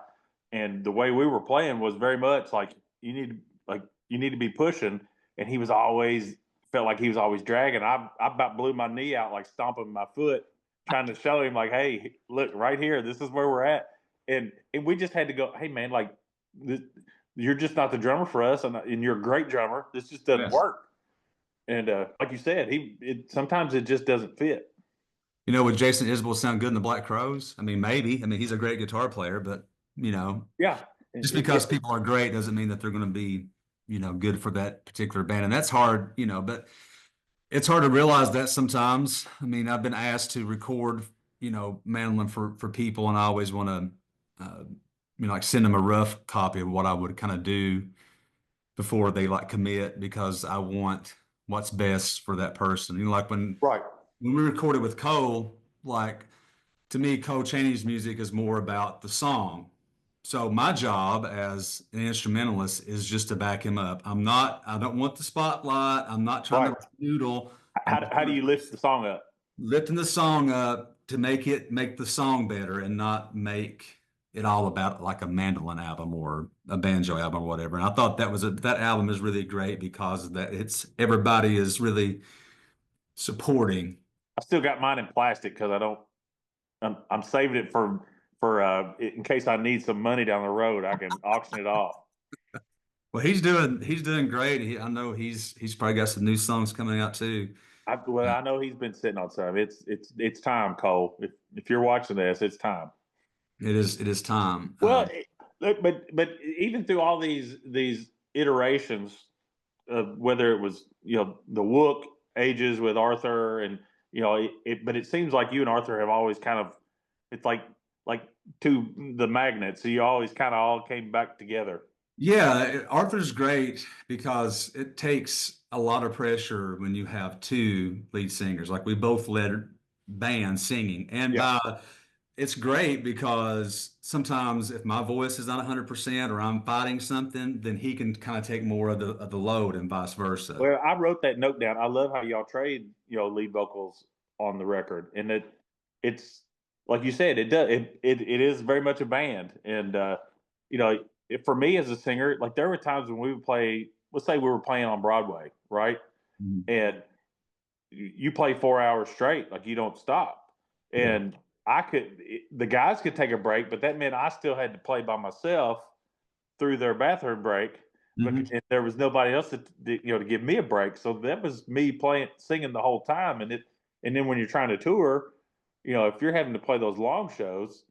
[SPEAKER 1] And the way we were playing was very much like you need to be pushing, and he was always felt like he was always dragging. I about blew my knee out like stomping my foot, trying to show him like, hey, look right here, this is where we're at, and we just had to go, hey man, like this, you're just not the drummer for us, and you're a great drummer. This just doesn't
[SPEAKER 2] Yes.
[SPEAKER 1] work. And like you said, sometimes it just doesn't fit.
[SPEAKER 2] Would Jason Isbell sound good in the Black Crows? I mean, maybe. I mean, he's a great guitar player, but you know,
[SPEAKER 1] Yeah,
[SPEAKER 2] just because people are great doesn't mean that they're going to be, good for that particular band. And that's hard, but it's hard to realize that sometimes. I mean, I've been asked to record, mandolin for people, and I always want to, like send them a rough copy of what I would kind of do before they like commit because I want what's best for that person. Like
[SPEAKER 1] right.
[SPEAKER 2] when we recorded with Cole, like to me, Cole Chaney's music is more about the song. So my job as an instrumentalist is just to back him up. I don't want the spotlight. I'm not trying
[SPEAKER 1] Right.
[SPEAKER 2] to noodle. I'm
[SPEAKER 1] How do you lift the song up?
[SPEAKER 2] lifting the song up to make the song better and not make it all about like a mandolin album or a banjo album or whatever. And I thought that album is really great because that it's everybody is really supporting.
[SPEAKER 1] I still got mine in plastic because I don't. I'm saving it for in case I need some money down the road. I can auction it off.
[SPEAKER 2] Well, he's doing great. I know he's probably got some new songs coming out too.
[SPEAKER 1] I know he's been sitting on some. It's time, Cole. If you're watching this, it's time.
[SPEAKER 2] It is time.
[SPEAKER 1] Well, but even through all these iterations of whether it was the Wook ages with Arthur, and but it seems like you and Arthur have always kind of, it's like to the magnet, so you always kind of all came back together.
[SPEAKER 2] Yeah, Arthur's great because it takes a lot of pressure when you have two lead singers. Like we both led bands singing, and
[SPEAKER 1] Yeah,
[SPEAKER 2] it's great because sometimes if my voice is not 100% or I'm fighting something, then he can kind of take more of the load and vice versa.
[SPEAKER 1] well, I wrote that note down. I love how y'all trade lead vocals on the record, and it's like you said, it is very much a band. And you know for me as a singer, like there were times when we would play, let's say we were playing on Broadway, right,
[SPEAKER 2] Mhm.
[SPEAKER 1] and you play 4 hours straight, like you don't stop.
[SPEAKER 2] Yeah.
[SPEAKER 1] And the guys could take a break, but that meant I still had to play by myself through their bathroom break, but
[SPEAKER 2] Mhm.
[SPEAKER 1] and there was nobody else to give me a break. So that was me playing, singing the whole time. And then when you're trying to tour, if you're having to play those long shows,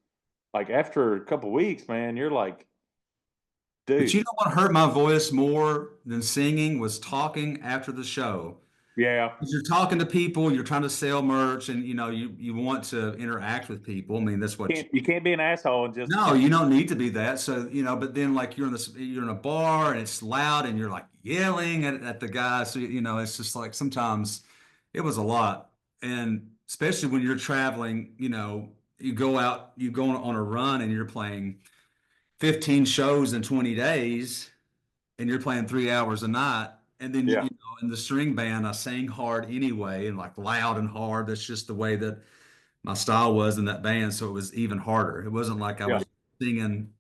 [SPEAKER 1] like after a couple weeks, man, you're like,
[SPEAKER 2] But you
[SPEAKER 1] dude,
[SPEAKER 2] know what hurt my voice more than singing was talking after the show.
[SPEAKER 1] yeah,
[SPEAKER 2] 'Cause you're talking to people, you're trying to sell merch, and you want to interact with people. I mean, that's what
[SPEAKER 1] you can't be an asshole and just
[SPEAKER 2] no, you don't need to be that. So, but then like you're in a bar and it's loud and you're like yelling at the guy. So, it's just like sometimes it was a lot. And especially when you're traveling, you go on a run and you're playing 15 shows in 20 days and you're playing 3 hours a night. And then,
[SPEAKER 1] yeah,
[SPEAKER 2] in the string band, I sang hard anyway and like loud and hard. That's just the way that my style was in that band. So it was even harder. It wasn't like I
[SPEAKER 1] yeah,
[SPEAKER 2] was singing,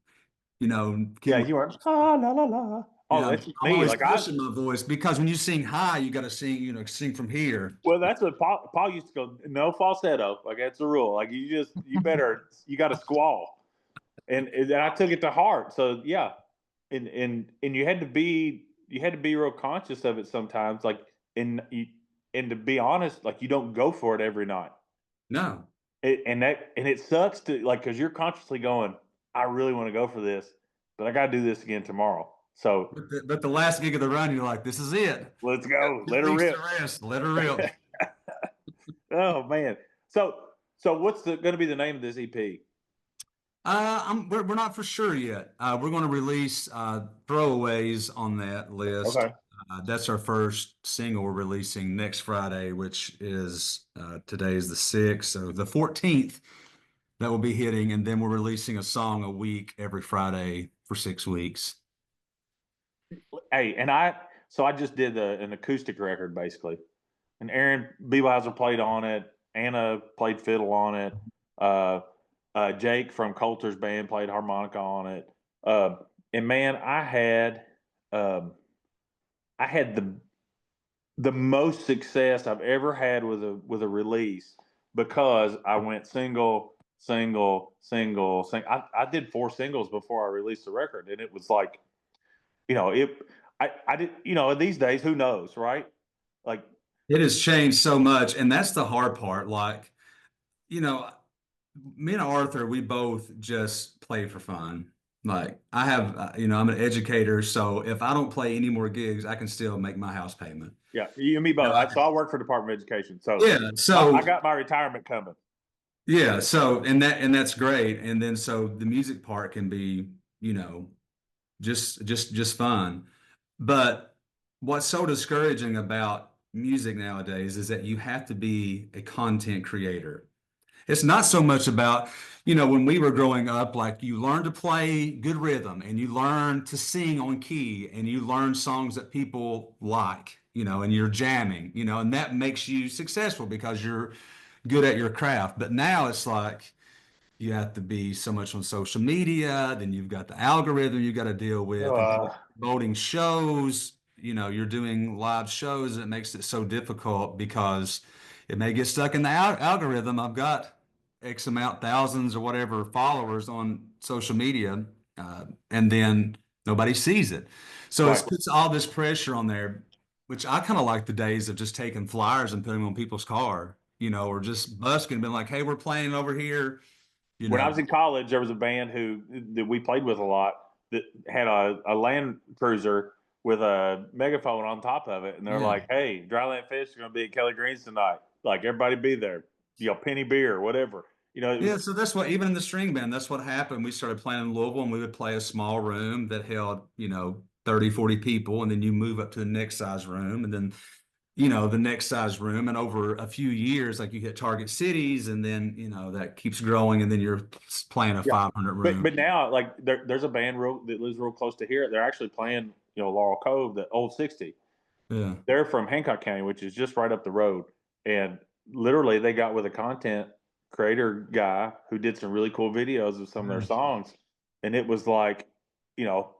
[SPEAKER 1] yeah.
[SPEAKER 2] keeping,
[SPEAKER 1] You weren't ah la la la. Oh,
[SPEAKER 2] yeah,
[SPEAKER 1] that's just
[SPEAKER 2] I'm
[SPEAKER 1] me.
[SPEAKER 2] always
[SPEAKER 1] Like I
[SPEAKER 2] pushing my voice because when you sing high, you got to sing, sing from here.
[SPEAKER 1] Well, that's what Paul used to go. No falsetto. Like that's the rule. Like you got to squall, and I took it to heart. So yeah, and you had to be real conscious of it sometimes, like, and to be honest, like, you don't go for it every night.
[SPEAKER 2] No.
[SPEAKER 1] And it sucks to, like, because you're consciously going, I really want to go for this, but I got to do this again tomorrow. So
[SPEAKER 2] But the last gig of the run, you're like, this is it.
[SPEAKER 1] let's go.
[SPEAKER 2] 2
[SPEAKER 1] Let her
[SPEAKER 2] weeks to
[SPEAKER 1] rip.
[SPEAKER 2] rest. Let her rip.
[SPEAKER 1] Oh man. So what's going to be the name of this EP?
[SPEAKER 2] We're not for sure yet. We're going to release Throwaways on that list.
[SPEAKER 1] Okay.
[SPEAKER 2] That's our first single we're releasing next Friday, which is today's the 6th. So the 14th that will be hitting, and then we're releasing a song a week every Friday for 6 weeks.
[SPEAKER 1] Hey, so I just did an acoustic record basically, and Aaron Bieweiser played on it. Anna played fiddle on it. Uh, Jake from Coulter's band played harmonica on it. Uh, and man, um, I had the most success I've ever had with a release because I went single, single, single, single. I did 4 singles before I released the record, and it was like, it. I did. These days, who knows, right? Like,
[SPEAKER 2] It has changed so much, and that's the hard part. Like, you know, me and Arthur, we both just play for fun. Like, I have, I'm an educator, so if I don't play any more gigs, I can still make my house payment.
[SPEAKER 1] yeah, you and me both. So I work for the Department of Education, so
[SPEAKER 2] Yeah,
[SPEAKER 1] I
[SPEAKER 2] so
[SPEAKER 1] got my retirement coming.
[SPEAKER 2] yeah, so and that's great. And then so the music part can be, you know, just fun. But what's so discouraging about music nowadays is that you have to be a content creator. It's not so much about, when we were growing up, like you learn to play good rhythm and you learn to sing on key and you learn songs that people like, and you're jamming, and that makes you successful because you're good at your craft. But now it's like you have to be so much on social media, then you've got the algorithm you got to deal with and
[SPEAKER 1] Uh,
[SPEAKER 2] promoting shows. You're doing live shows. It makes it so difficult because it may get stuck in the algorithm. I've got X amount, thousands or whatever followers on social media, and then nobody sees it. So it
[SPEAKER 1] right.
[SPEAKER 2] puts all this pressure on there, which I kind of like the days of just taking flyers and putting them on people's car, or just busking and being like, hey, we're playing over here, you
[SPEAKER 1] When I
[SPEAKER 2] know.
[SPEAKER 1] was in college, there was a band that we played with a lot that had a Land Cruiser with a megaphone on top of it, and they're
[SPEAKER 2] Yeah.
[SPEAKER 1] like, "Hey, Dryland Fish is going to be at Kelly Green's tonight. Like, everybody be there. Penny beer, whatever." It
[SPEAKER 2] Yeah,
[SPEAKER 1] was
[SPEAKER 2] so that's what, even in the string band, that's what happened. We started playing in Louisville and we would play a small room that held, 30, 40 people. And then you move up to the next size room and then, the next size room. And over a few years, like you hit target cities and then, that keeps growing and then you're playing a
[SPEAKER 1] yeah.
[SPEAKER 2] 500 room.
[SPEAKER 1] But now, like, there's a band that lives real close to here. They're actually playing, Laurel Cove, the Old 60.
[SPEAKER 2] Yeah.
[SPEAKER 1] They're from Hancock County, which is just right up the road. And literally, they got with a content creator guy who did some really cool videos of some of their
[SPEAKER 2] Yeah.
[SPEAKER 1] songs. And it was like, you know,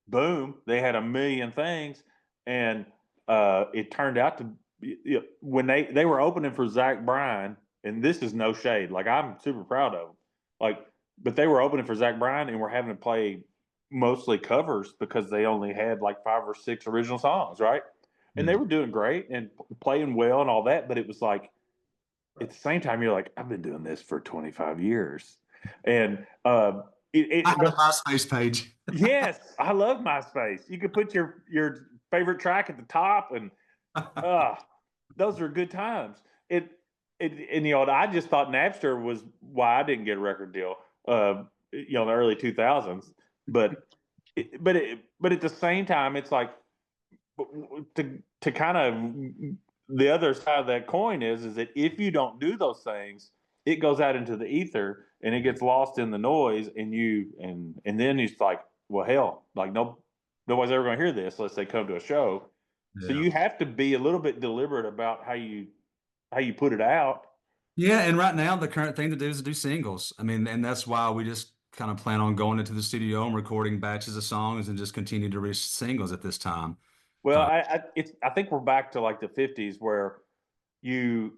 [SPEAKER 1] boom, they had a million things. And it turned out to be, when they were opening for Zach Bryan, and this is no shade, like, I'm super proud of them. Like, but they were opening for Zach Bryan and were having to play mostly covers because they only had like 5 or 6 original songs, right? And
[SPEAKER 2] Yeah.
[SPEAKER 1] they were doing great and playing well and all that, but it was like, at the same time, you're like, I've been doing this for 25 years, and
[SPEAKER 2] I have a
[SPEAKER 1] but
[SPEAKER 2] MySpace page.
[SPEAKER 1] yes, I love MySpace. You could put your favorite track at the top, and uh, those are good times. It and I just thought Napster was why I didn't get a record deal. In the early 2000s, but but at the same time, it's like, to kind of, the other side of that coin is that if you don't do those things, it goes out into the ether and it gets lost in the noise, and then it's like, well, hell, like, nobody's ever going to hear this unless they come to a show. So
[SPEAKER 2] Yeah.
[SPEAKER 1] you have to be a little bit deliberate about how you put it out.
[SPEAKER 2] Yeah, and right now the current thing to do is to do singles. I mean, and that's why we just kind of plan on going into the studio and recording batches of songs and just continue to release singles at this time.
[SPEAKER 1] Well,
[SPEAKER 2] Uh,
[SPEAKER 1] I think we're back to like the 50s where you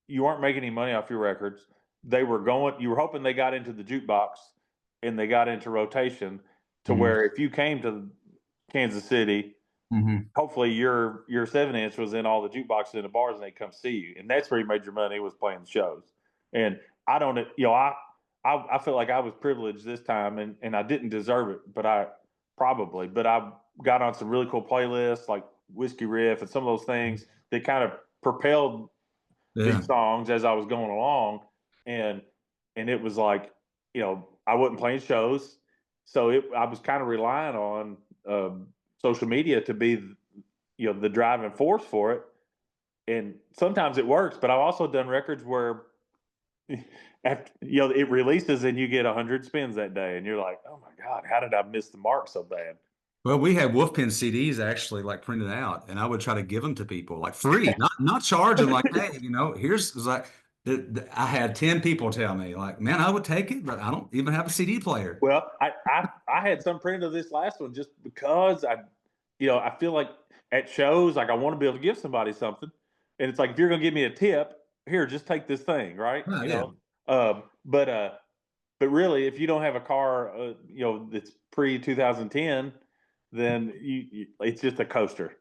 [SPEAKER 1] you aren't making any money off your records. You were hoping they got into the jukebox and they got into rotation. to where if you came to Kansas City, hopefully your 7-inch was in all the jukeboxes in the bars and they come see you. And that's where you made your money, was playing the shows. And I don't, I feel like I was privileged this time, and I didn't deserve it, but I got on some really cool playlists like Whiskey Riff and some of those things that kind of propelled these songs as I was going along. And it was like, I wasn't playing shows. So I was kind of relying on social media to be, the driving force for it. And sometimes it works, but I've also done records where after, it releases and you get 100 spins that day, and you're like, oh my God, how did I miss the mark so bad?
[SPEAKER 2] Well, we had Wolfpen CDs actually like printed out, and I would try to give them to people like free, not charging. Like, hey, here's it was like I had 10 people tell me like, man, I would take it, but I don't even have a CD player.
[SPEAKER 1] Well, I had some printed of this last one just because I feel like at shows, like I want to be able to give somebody something, and it's like, if you're gonna give me a tip, here, just take this thing, right?
[SPEAKER 2] Oh, yeah.
[SPEAKER 1] But really, if you don't have a car, that's pre 2010, then it's just a coaster.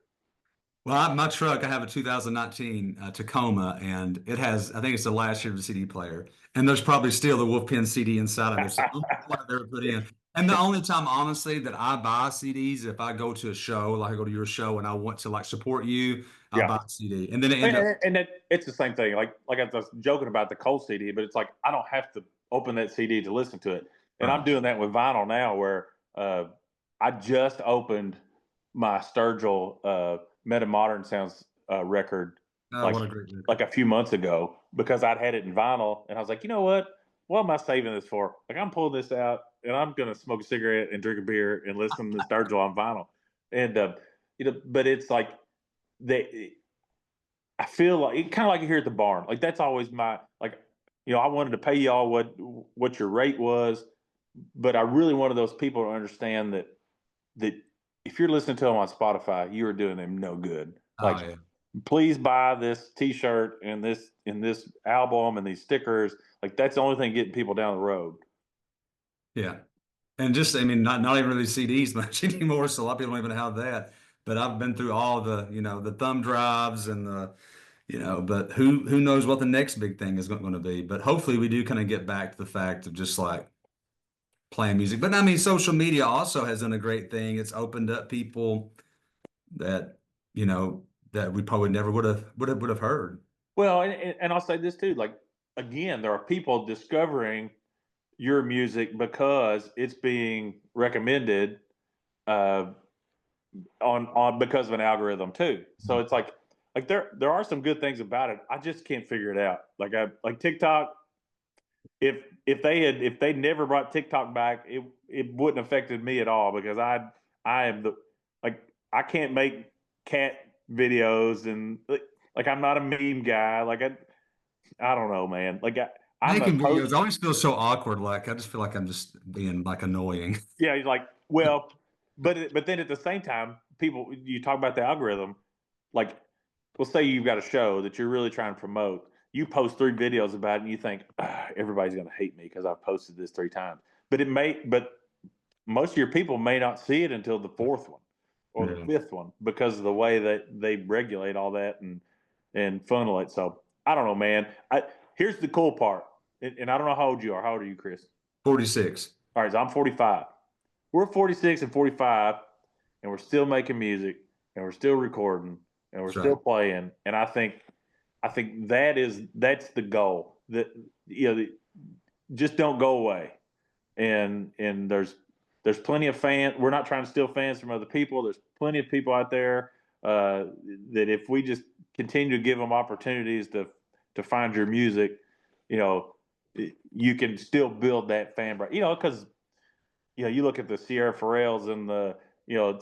[SPEAKER 2] Well, my truck, I have a 2019 Tacoma, and it has, I think it's the last year of the CD player, and there's probably still the Wolfpen CD inside of it. So they were put in. And the only time, honestly, that I buy CDs, if I go to a show, like I go to your show, and I want to like support you, I'll
[SPEAKER 1] Yeah,
[SPEAKER 2] buy a CD, and then it end up.
[SPEAKER 1] and it's the same thing. Like I was joking about the cold CD, but it's like I don't have to open that CD to listen to it, and I'm doing that with vinyl now, where I just opened my Sturgill Meta Modern Sounds record
[SPEAKER 2] Oh,
[SPEAKER 1] like
[SPEAKER 2] what a great record.
[SPEAKER 1] like a few months ago, because I'd had it in vinyl, and I was like, you know what? What am I saving this for? Like, I'm pulling this out, and I'm gonna smoke a cigarette and drink a beer and listen to Sturgill on vinyl, and but it's like they. I feel like it kind of like here at the barn. Like, that's always my like. I wanted to pay y'all what your rate was, but I really wanted those people to understand that if you're listening to them on Spotify, you are doing them no good.
[SPEAKER 2] Oh,
[SPEAKER 1] Like,
[SPEAKER 2] yeah.
[SPEAKER 1] please buy this T-shirt and this album and these stickers. Like, that's the only thing getting people down the road.
[SPEAKER 2] Yeah. And just, I mean, not even really CDs much anymore. So a lot of people don't even have that. But I've been through all the, the thumb drives and but who knows what the next big thing is going to be. But hopefully we do kind of get back to the fact of just like playing music. But I mean, social media also has done a great thing. It's opened up people that, that we probably never would have heard.
[SPEAKER 1] Well, and I'll say this too. Like, again, there are people discovering your music because it's being recommended uh, on because of an algorithm too. So it's like there are some good things about it. I just can't figure it out. Like TikTok. If they never brought TikTok back, it wouldn't have affected me at all, because I am the like I can't make cat videos, and like I'm not a meme guy. Like I don't know, man. Like I'm a
[SPEAKER 2] Making
[SPEAKER 1] post.
[SPEAKER 2] videos always feels so awkward. Like I just feel like I'm just being like annoying.
[SPEAKER 1] Yeah, he's like, well, but then at the same time, people, you talk about the algorithm, like, let's say you've got a show that you're really trying to promote. You post 3 videos about it, and you think, everybody's going to hate me because I've posted this 3 times. But most of your people may not see it until the 4th one or the 5th one, because of the way that they regulate all that and funnel it. So I don't know, man. Here's the cool part, and I don't know how old you are. How old are you, Chris?
[SPEAKER 2] 46.
[SPEAKER 1] All right, so I'm 45. We're 46 and 45, and we're still making music, and we're still recording, and we're
[SPEAKER 2] That's
[SPEAKER 1] still
[SPEAKER 2] right.
[SPEAKER 1] playing. And I think that's the goal. That just don't go away. And there's plenty of fans. We're not trying to steal fans from other people. There's plenty of people out there that if we just continue to give them opportunities to find your music, you can still build that fan base. Because you look at the Sierra Pharrells and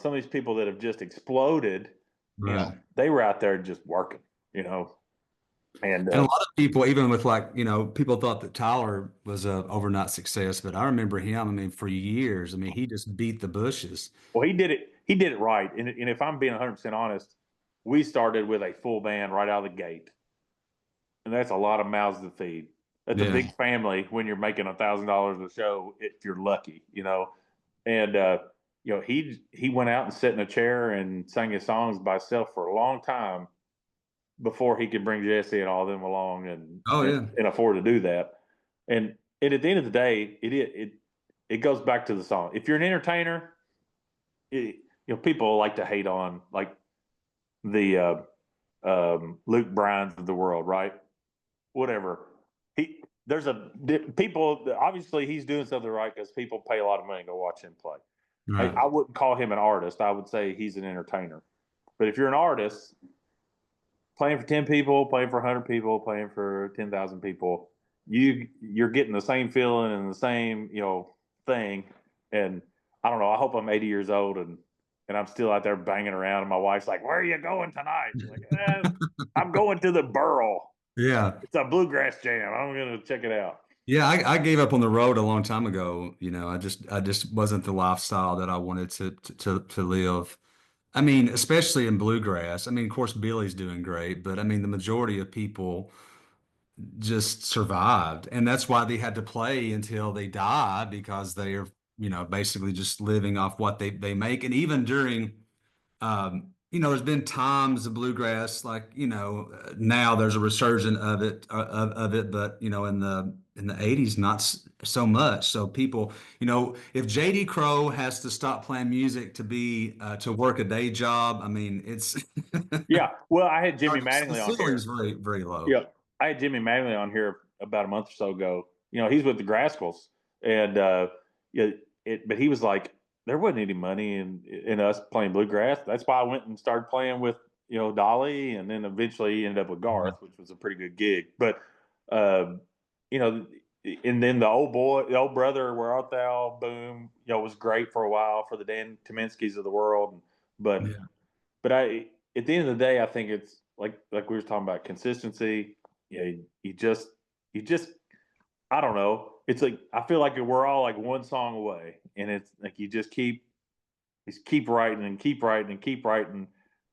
[SPEAKER 1] some of these people that have just exploded.
[SPEAKER 2] Right.
[SPEAKER 1] They were out there just working. And
[SPEAKER 2] And a lot of people, even with like, people thought that Tyler was a overnight success, but I remember him, I mean, for years, I mean, he just beat the bushes.
[SPEAKER 1] well, he did it. He did it right. And if I'm being 100% honest, we started with a full band right out of the gate, and that's a lot of mouths to feed. That's a
[SPEAKER 2] Yeah.
[SPEAKER 1] big family when you're making $1,000 a show, if you're lucky. and he went out and sat in a chair and sang his songs by himself for a long time before he could bring Jesse and all them along
[SPEAKER 2] Oh yeah.
[SPEAKER 1] and afford to do that. And at the end of the day, it goes back to the song. If you're an entertainer, people like to hate on like the Luke Bryans of the world, right? Whatever. There's people. Obviously, he's doing something right because people pay a lot of money to watch him play.
[SPEAKER 2] Right.
[SPEAKER 1] I wouldn't call him an artist. I would say he's an entertainer. But if you're an artist, playing for 10 people, playing for 100 people, playing for 10,000 people, you're getting the same feeling and the same thing. And I don't know. I hope I'm 80 years old and I'm still out there banging around. And my wife's like, "Where are you going tonight?" I'm like, I'm going to the Burl.
[SPEAKER 2] Yeah.
[SPEAKER 1] It's a bluegrass jam. I'm going to check it out.
[SPEAKER 2] Yeah, I gave up on the road a long time ago. I just wasn't the lifestyle that I wanted to live. I mean, especially in bluegrass. I mean, of course, Billy's doing great, but I mean, the majority of people just survived, and that's why they had to play until they die because they are, basically just living off what they make. And even during there's been times of bluegrass, like, now there's a resurgence of it, but in the 80s, not so much. So people, if JD Crowe has to stop playing music to work a day job, I mean, it's
[SPEAKER 1] Yeah. Well, I had Jimmy
[SPEAKER 2] the
[SPEAKER 1] Mattingly on
[SPEAKER 2] ceiling's
[SPEAKER 1] here.
[SPEAKER 2] very, very low.
[SPEAKER 1] Yeah. I had Jimmy Mattingly on here about a month or so ago. He's with the Grascals. And but he was like, there wasn't any money in us playing bluegrass. That's why I went and started playing with, Dolly, and then eventually ended up with Garth, which was a pretty good gig. But uh, you know, and then the old brother, Where Art Thou, boom, was great for a while for the Dan Kaminskis of the world. But
[SPEAKER 2] Yeah.
[SPEAKER 1] at the end of the day, I think it's like we were talking about consistency. You just I don't know. It's like I feel like we're all like one song away, and it's like you keep writing and keep writing and keep writing,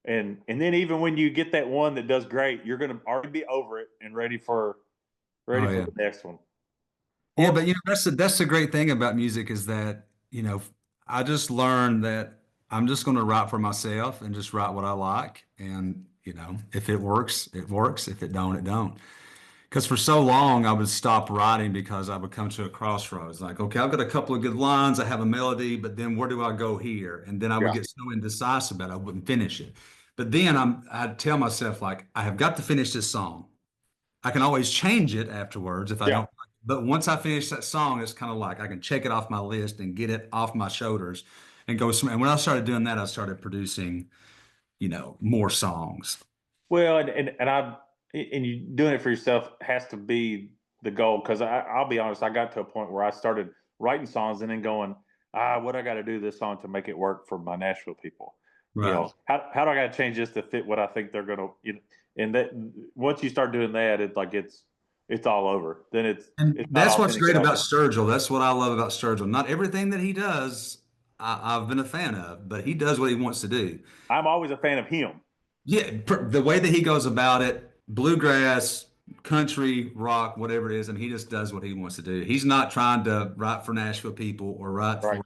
[SPEAKER 1] and then even when you get that one that does great, you're gonna already be over it and ready
[SPEAKER 2] Oh
[SPEAKER 1] for
[SPEAKER 2] yeah.
[SPEAKER 1] the next one.
[SPEAKER 2] Yeah,
[SPEAKER 1] Or
[SPEAKER 2] but that's the great thing about music is that, I just learned that I'm just going to write for myself and just write what I like. And, if it works, it works. If it don't, it don't. Because for so long I would stop writing because I would come to a crossroads. Like, okay, I've got a couple of good lines, I have a melody, but then where do I go here? And then I would
[SPEAKER 1] yeah,
[SPEAKER 2] get so indecisive about it, I wouldn't finish it. But then I'd tell myself like, I have got to finish this song. I can always change it afterwards if I
[SPEAKER 1] yeah.
[SPEAKER 2] don't. But once I finish that song, it's kind of like I can check it off my list and get it off my shoulders and go somewhere. And when I started doing that, I started producing, more songs.
[SPEAKER 1] Well, and you doing it for yourself has to be the goal. Because I'll be honest, I got to a point where I started writing songs and then going, what I got to do this song to make it work for my Nashville people.
[SPEAKER 2] Right.
[SPEAKER 1] How do I got to change this to fit what I think they're gonna. And that once you start doing that, it's all over. Then
[SPEAKER 2] And
[SPEAKER 1] it's not
[SPEAKER 2] that's what's
[SPEAKER 1] authentic
[SPEAKER 2] great
[SPEAKER 1] at
[SPEAKER 2] about
[SPEAKER 1] all.
[SPEAKER 2] Sturgill. That's what I love about Sturgill. Not everything that he does, I've been a fan of, but he does what he wants to do.
[SPEAKER 1] I'm always a fan of him.
[SPEAKER 2] Yeah, the way that he goes about it, bluegrass, country, rock, whatever it is, I mean, he just does what he wants to do. He's not trying to write for Nashville people or write
[SPEAKER 1] Right.
[SPEAKER 2] for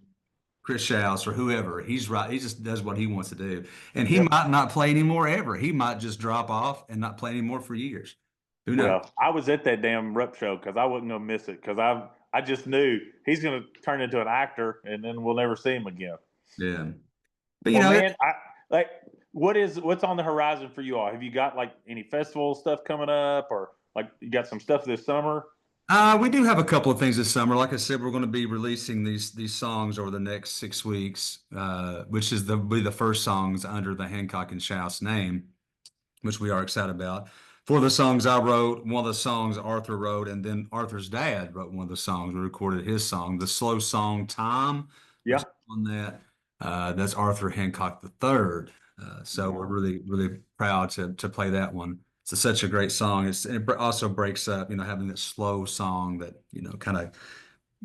[SPEAKER 2] Chris Shouse or whoever. He's right. He just does what he wants to do. And he
[SPEAKER 1] Yep.
[SPEAKER 2] might not play anymore ever. He might just drop off and not play anymore for years. Who knows?
[SPEAKER 1] Well, I was at that damn rep show because I wasn't gonna miss it because I just knew he's gonna turn into an actor and then we'll never see him again.
[SPEAKER 2] Yeah. But
[SPEAKER 1] Well, man, I like what's on the horizon for you all? Have you got like any festival stuff coming up, or like you got some stuff this summer?
[SPEAKER 2] we do have a couple of things this summer. Like I said, we're going to be releasing these songs over the next 6 weeks, which is be the first songs under the Hancock and Shouse name, which we are excited about. For the songs I wrote, one of the songs Arthur wrote, and then Arthur's dad wrote one of the songs. We recorded his song, the slow song "Time"
[SPEAKER 1] Yeah.
[SPEAKER 2] was on that. That's Arthur Hancock the third. So we're really really proud to play that one. It's such a great song. It also breaks up, having that slow song that kind of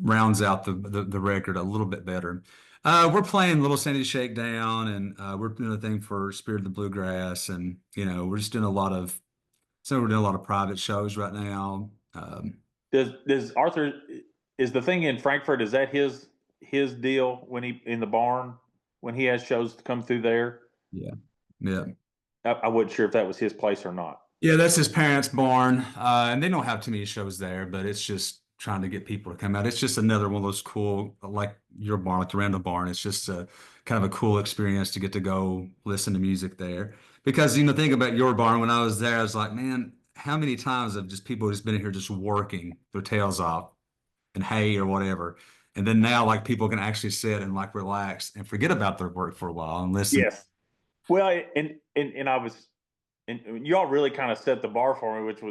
[SPEAKER 2] rounds out the record a little bit better. We're playing Little Sandy Shakedown, and we're doing a thing for Spirit of the Bluegrass, and we're just doing a lot of so we're doing a lot of private shows right now.
[SPEAKER 1] Does Arthur is the thing in Frankfurt? Is that his deal when he in the barn when he has shows to come through there?
[SPEAKER 2] Yeah. Yeah.
[SPEAKER 1] I wasn't sure if that was his place or not.
[SPEAKER 2] Yeah, that's his parents' barn. And they don't have too many shows there, but it's just trying to get people to come out. It's just another one of those cool, like your barn, like the Randall Barn. It's just a kind of a cool experience to get to go listen to music there. Because, think about your barn. When I was there, I was like, man, how many times have just people just been here just working their tails off and hay or whatever. And then now like people can actually sit and like relax and forget about their work for a while and listen.
[SPEAKER 1] Yes. Well, and I was and y'all really kind of set the bar for me, which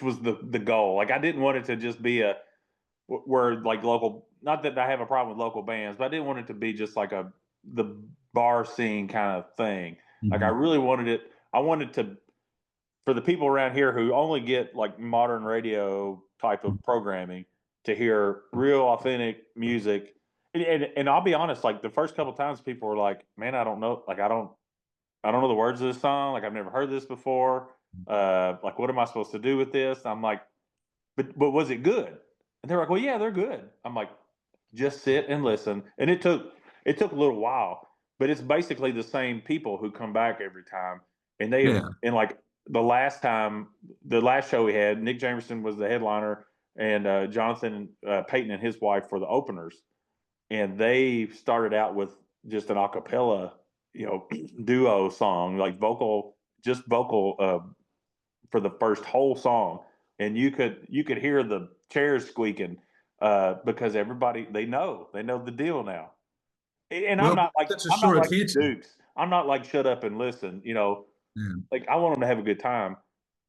[SPEAKER 1] was the goal. Like I didn't want it to just be a where like local. Not that I have a problem with local bands, but I didn't want it to be just like the bar scene kind of thing. Like I
[SPEAKER 2] Mhm.
[SPEAKER 1] really wanted it. I wanted to for the people around here who only get like modern radio type of programming to hear real authentic music. And I'll be honest, like the first couple times people were like, man, I don't know. Like, I don't know the words of this song. Like, I've never heard this before. Like, what am I supposed to do with this? I'm like, but was it good? And they're like, well, yeah, they're good. I'm like, just sit and listen. And it took a little while, but it's basically the same people who come back every time. And they have,
[SPEAKER 2] Yeah.
[SPEAKER 1] and like the last show we had, Nick Jamerson was the headliner, and Jonathan Payton and his wife were the openers. And they started out with just an acapella, duo song, like vocal for the first whole song, and you could hear the chairs squeaking because everybody they know the deal now. And I'm
[SPEAKER 2] Well,
[SPEAKER 1] not like
[SPEAKER 2] such a
[SPEAKER 1] I'm not
[SPEAKER 2] short
[SPEAKER 1] like the
[SPEAKER 2] attention.
[SPEAKER 1] Dukes. I'm not like shut up and listen.
[SPEAKER 2] Yeah.
[SPEAKER 1] Like I want them to have a good time,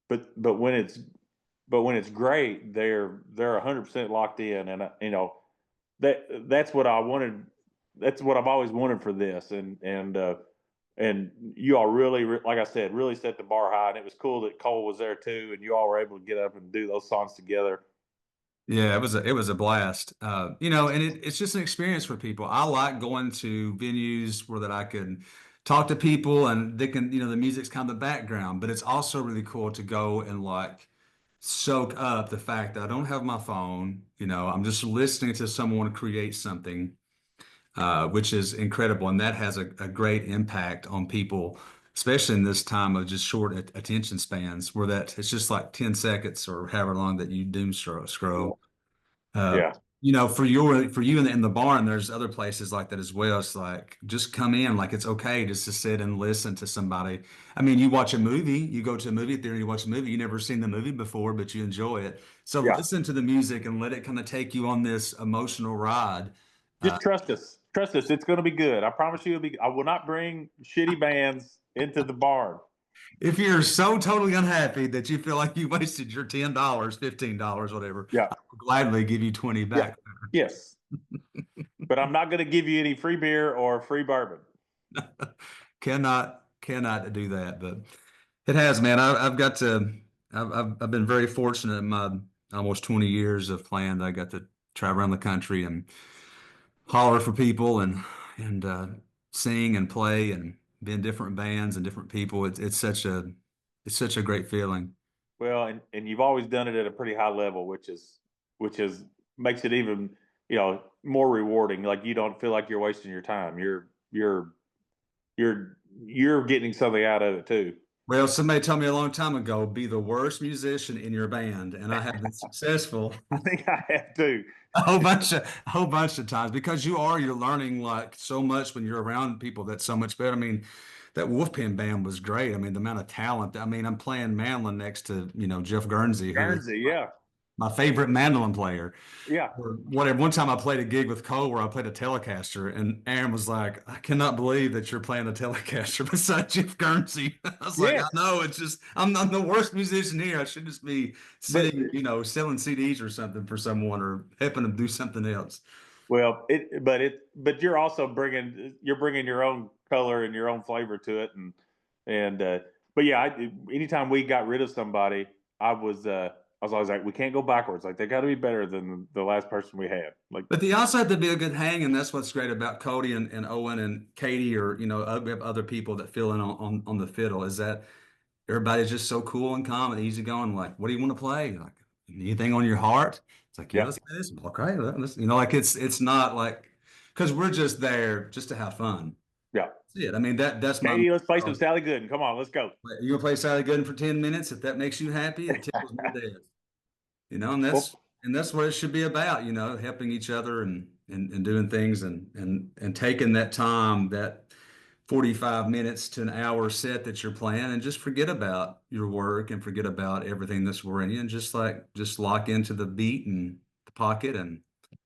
[SPEAKER 1] but when it's great, they're 100% locked in, and that's what I wanted. That's what I've always wanted for this, and you all really, like I said, really set the bar high, and it was cool that Cole was there too, and you all were able to get up and do those songs together.
[SPEAKER 2] Yeah, it was a blast. And it's just an experience for people. I like going to venues where that I can talk to people and they can, the music's kind of the background, but it's also really cool to go and like soak up the fact that I don't have my phone, I'm just listening to someone create something, which is incredible. And that has a great impact on people, especially in this time of just short attention spans, where that it's just like 10 seconds or however long that you doom scroll. Uh,
[SPEAKER 1] Yeah,
[SPEAKER 2] for you in the barn, there's other places like that as well. It's like just come in, like it's okay just to sit and listen to somebody. I mean, you watch a movie, you go to a movie theater, you watch a movie, you never seen the movie before, but you enjoy it. So
[SPEAKER 1] yeah.
[SPEAKER 2] listen to the music and let it kind of take you on this emotional ride.
[SPEAKER 1] Just
[SPEAKER 2] Uh,
[SPEAKER 1] trust us. Trust us. It's going to be good. I promise you. It'll be. I will not bring shitty bands into the barn.
[SPEAKER 2] if you're so totally unhappy that you feel like you wasted your $10, $15, whatever,
[SPEAKER 1] Yeah,
[SPEAKER 2] I will gladly give you 20
[SPEAKER 1] yeah,
[SPEAKER 2] back.
[SPEAKER 1] yes. But I'm not going to give you any free beer or free bourbon.
[SPEAKER 2] Cannot do that, but it has, man. I've got to. I've been very fortunate in my almost 20 years of playing. I got to travel around the country and holler for people and sing and play and be in different bands and different people. It's such a great feeling.
[SPEAKER 1] Well, and you've always done it at a pretty high level, which is makes it even more rewarding. Like you don't feel like you're wasting your time. You're getting something out of it too.
[SPEAKER 2] Well, somebody told me a long time ago, be the worst musician in your band, and I have been successful
[SPEAKER 1] I think I have too.
[SPEAKER 2] a whole bunch of times because you're learning like so much when you're around people that's so much better. I mean, that Wolfpen band was great. I mean, the amount of talent. I mean, I'm playing mandolin next to, Jeff Guernsey, who is
[SPEAKER 1] Guernsey, yeah,
[SPEAKER 2] my favorite mandolin player.
[SPEAKER 1] yeah,
[SPEAKER 2] Or whatever. One time I played a gig with Cole where I played a Telecaster, and Aaron was like, "I cannot believe that you're playing a Telecaster beside Jeff Guernsey." I was like, "I
[SPEAKER 1] yes.
[SPEAKER 2] know, it's just I'm the worst musician here. I should just be
[SPEAKER 1] But
[SPEAKER 2] sitting, selling CDs or something for someone or helping them do something else."
[SPEAKER 1] well, but you're bringing your own color and your own flavor to it, and but yeah, anytime we got rid of somebody, I was always like, we can't go backwards. Like they got to be better than the last person we had. Like
[SPEAKER 2] But they also have to be a good hang, and that's what's great about Cody and Owen and Katie, or we have other people that fill in on the fiddle. Is that everybody's just so cool and calm and easy going. Like, what do you want to play? Like, anything on your heart? It's like, yeah, let's play this. Okay, like it's not like because we're just there just to have fun.
[SPEAKER 1] Yeah.
[SPEAKER 2] That's it. I mean that's my
[SPEAKER 1] Hey, let's play some
[SPEAKER 2] motto.
[SPEAKER 1] Sally Gooden. Come on, let's go.
[SPEAKER 2] You gonna play Sally Gooden for 10 minutes? If that makes you happy, the table's my dad. And
[SPEAKER 1] Well,
[SPEAKER 2] that's what it should be about, helping each other and doing things and taking that time, that 45 minutes to an hour set that you're playing and just forget about your work and forget about everything that's worrying you and just lock into the beat and the pocket and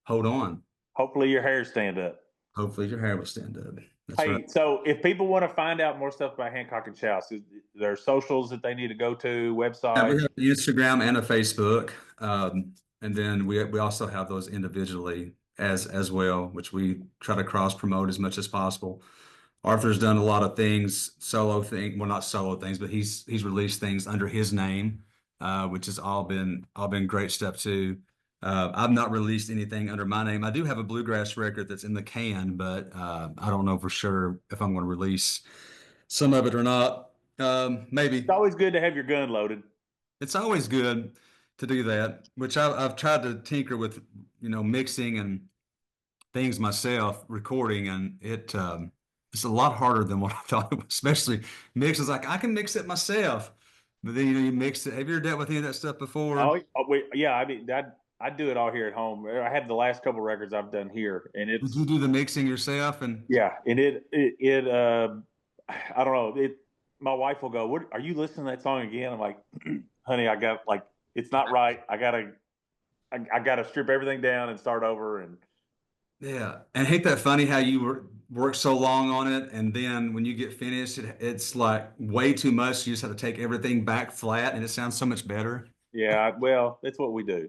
[SPEAKER 2] hold on.
[SPEAKER 1] hopefully your hair stand up.
[SPEAKER 2] Hopefully your hair will stand up. That's right.
[SPEAKER 1] Hey, so if people want to find out more stuff about Hancock and Shouse, is there socials that they need to go to,
[SPEAKER 2] Yeah,
[SPEAKER 1] website?
[SPEAKER 2] we have an Instagram and a Facebook. And then we also have those individually as well, which we try to cross promote as much as possible. Arthur's done a lot of things, well, not solo things, but he's released things under his name, which has all been great stuff too. I've not released anything under my name. I do have a bluegrass record that's in the can, but I don't know for sure if I'm going to release some of it or not. Maybe.
[SPEAKER 1] It's always good to have your gun loaded.
[SPEAKER 2] It's always good to do that, which I've tried to tinker with, mixing and things myself, recording, and it's a lot harder than what I thought it was, especially mix. It's like I can mix it myself, but then you mix it. Have you ever dealt with any of that stuff before?
[SPEAKER 1] Wait, yeah. I mean, I do it all here at home. I have the last couple records I've done here, and
[SPEAKER 2] Did
[SPEAKER 1] it's
[SPEAKER 2] you do the mixing yourself? And
[SPEAKER 1] yeah, and I don't know. My wife will go, "What are you listening to that song again?" I'm like, "Honey, I got like it's not right. I gotta strip everything down and start over." And
[SPEAKER 2] yeah, and ain't that funny how you work so long on it, and then when you get finished, it's like way too much. You just have to take everything back flat, and it sounds so much better.
[SPEAKER 1] yeah, well, that's what we do.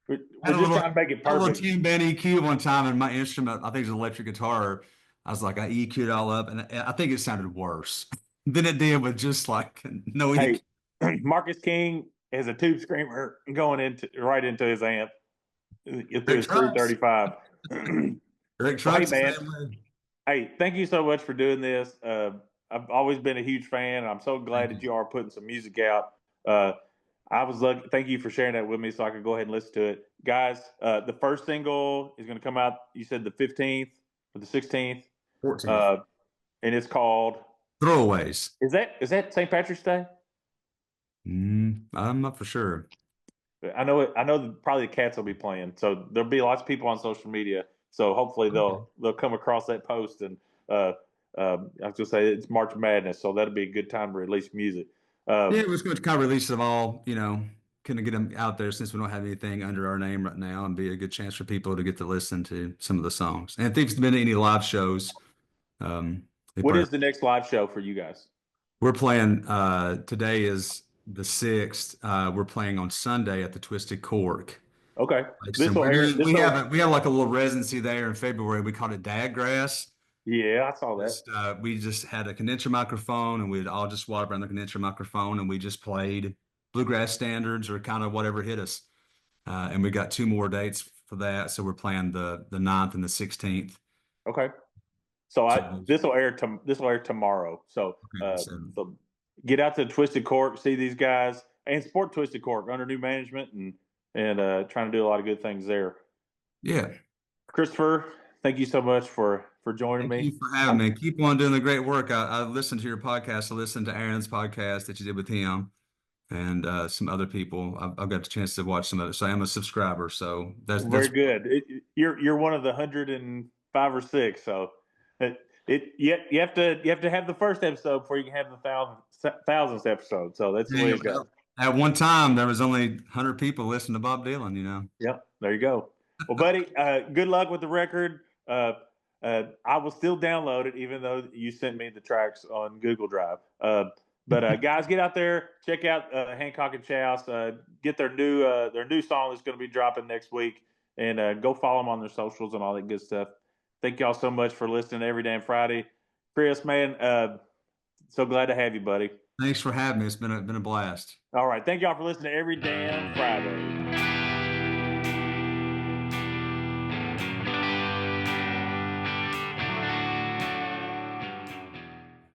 [SPEAKER 1] We're
[SPEAKER 2] I had
[SPEAKER 1] just trying to make it
[SPEAKER 2] a little
[SPEAKER 1] perfect.
[SPEAKER 2] 10 band EQ one time in my instrument. I think it's an electric guitar. I was like, I EQ'd all up, and I think it sounded worse than it did with just like no
[SPEAKER 1] Hey,
[SPEAKER 2] EQ.
[SPEAKER 1] Marcus King has a tube screamer going right into his amp through
[SPEAKER 2] Rick
[SPEAKER 1] his
[SPEAKER 2] Trucks.
[SPEAKER 1] 335.
[SPEAKER 2] Rick
[SPEAKER 1] Well, hey,
[SPEAKER 2] Trucks.
[SPEAKER 1] man. Hey, thank you so much for doing this. I've always been a huge fan. I'm so glad
[SPEAKER 2] Thank
[SPEAKER 1] that
[SPEAKER 2] you.
[SPEAKER 1] you are putting some music out. I was lucky. Thank you for sharing that with me so I could go ahead and listen to it. Guys, the first single is going to come out, you said the 15th or the 16th,
[SPEAKER 2] 14th.
[SPEAKER 1] uh, and it's called,
[SPEAKER 2] Throwaways.
[SPEAKER 1] is that St. Patrick's Day?
[SPEAKER 2] I'm not for sure.
[SPEAKER 1] I know it. I know that probably the Cats will be playing, so there'll be lots of people on social media. So hopefully
[SPEAKER 2] Okay.
[SPEAKER 1] they'll come across that post and uh, I was gonna say it's March Madness, so that'll be a good time to release music.
[SPEAKER 2] Yeah,
[SPEAKER 1] Um,
[SPEAKER 2] it was going to kind of release them all, kind of get them out there since we don't have anything under our name right now and be a good chance for people to get to listen to some of the songs. And if there's been any live shows, they
[SPEAKER 1] what
[SPEAKER 2] probably
[SPEAKER 1] is the next live show for you guys?
[SPEAKER 2] we're playing today is the 6th. We're playing on Sunday at the Twisted Cork.
[SPEAKER 1] Okay,
[SPEAKER 2] Like
[SPEAKER 1] this
[SPEAKER 2] some
[SPEAKER 1] will
[SPEAKER 2] we're
[SPEAKER 1] air.
[SPEAKER 2] doing
[SPEAKER 1] This will.
[SPEAKER 2] we have like a little residency there in February. We called it Dadgrass.
[SPEAKER 1] Yeah, I saw that.
[SPEAKER 2] We just had a condenser microphone and we'd all just walk around the condenser microphone and we just played bluegrass standards or kind of whatever hit us. And we got 2 more dates for that. So we're playing the 9th and the 16th.
[SPEAKER 1] Okay, so
[SPEAKER 2] So,
[SPEAKER 1] this will air tomorrow. So
[SPEAKER 2] okay, so
[SPEAKER 1] so get out to Twisted Cork, see these guys, and support Twisted Cork under new management and trying to do a lot of good things there.
[SPEAKER 2] yeah.
[SPEAKER 1] Christopher, thank you so much for joining
[SPEAKER 2] Thank
[SPEAKER 1] me.
[SPEAKER 2] you for having me. Keep on doing the great work. I listened to your podcast. I listened to Aaron's podcast that you did with him and some other people. I've got the chance to watch some of it. So I am a subscriber. So
[SPEAKER 1] Very
[SPEAKER 2] that's
[SPEAKER 1] good. You're one of the 105 or six. So you have to have the first episode before you can have the thousandth episode. So that's the way it goes.
[SPEAKER 2] at one time there was only 100 people listening to Bob Dylan.
[SPEAKER 1] Yep. There you go. Well, buddy, good luck with the record. I will still download it, even though you sent me the tracks on Google Drive. But guys, get out there, check out Hancock and Shouse. Get their new song that's going to be dropping next week, and go follow them on their socials and all that good stuff. Thank y'all so much for listening every damn Friday. Chris, man, so glad to have you, buddy.
[SPEAKER 2] Thanks for having me. It's been a blast.
[SPEAKER 1] All right, thank y'all for listening to every damn Friday.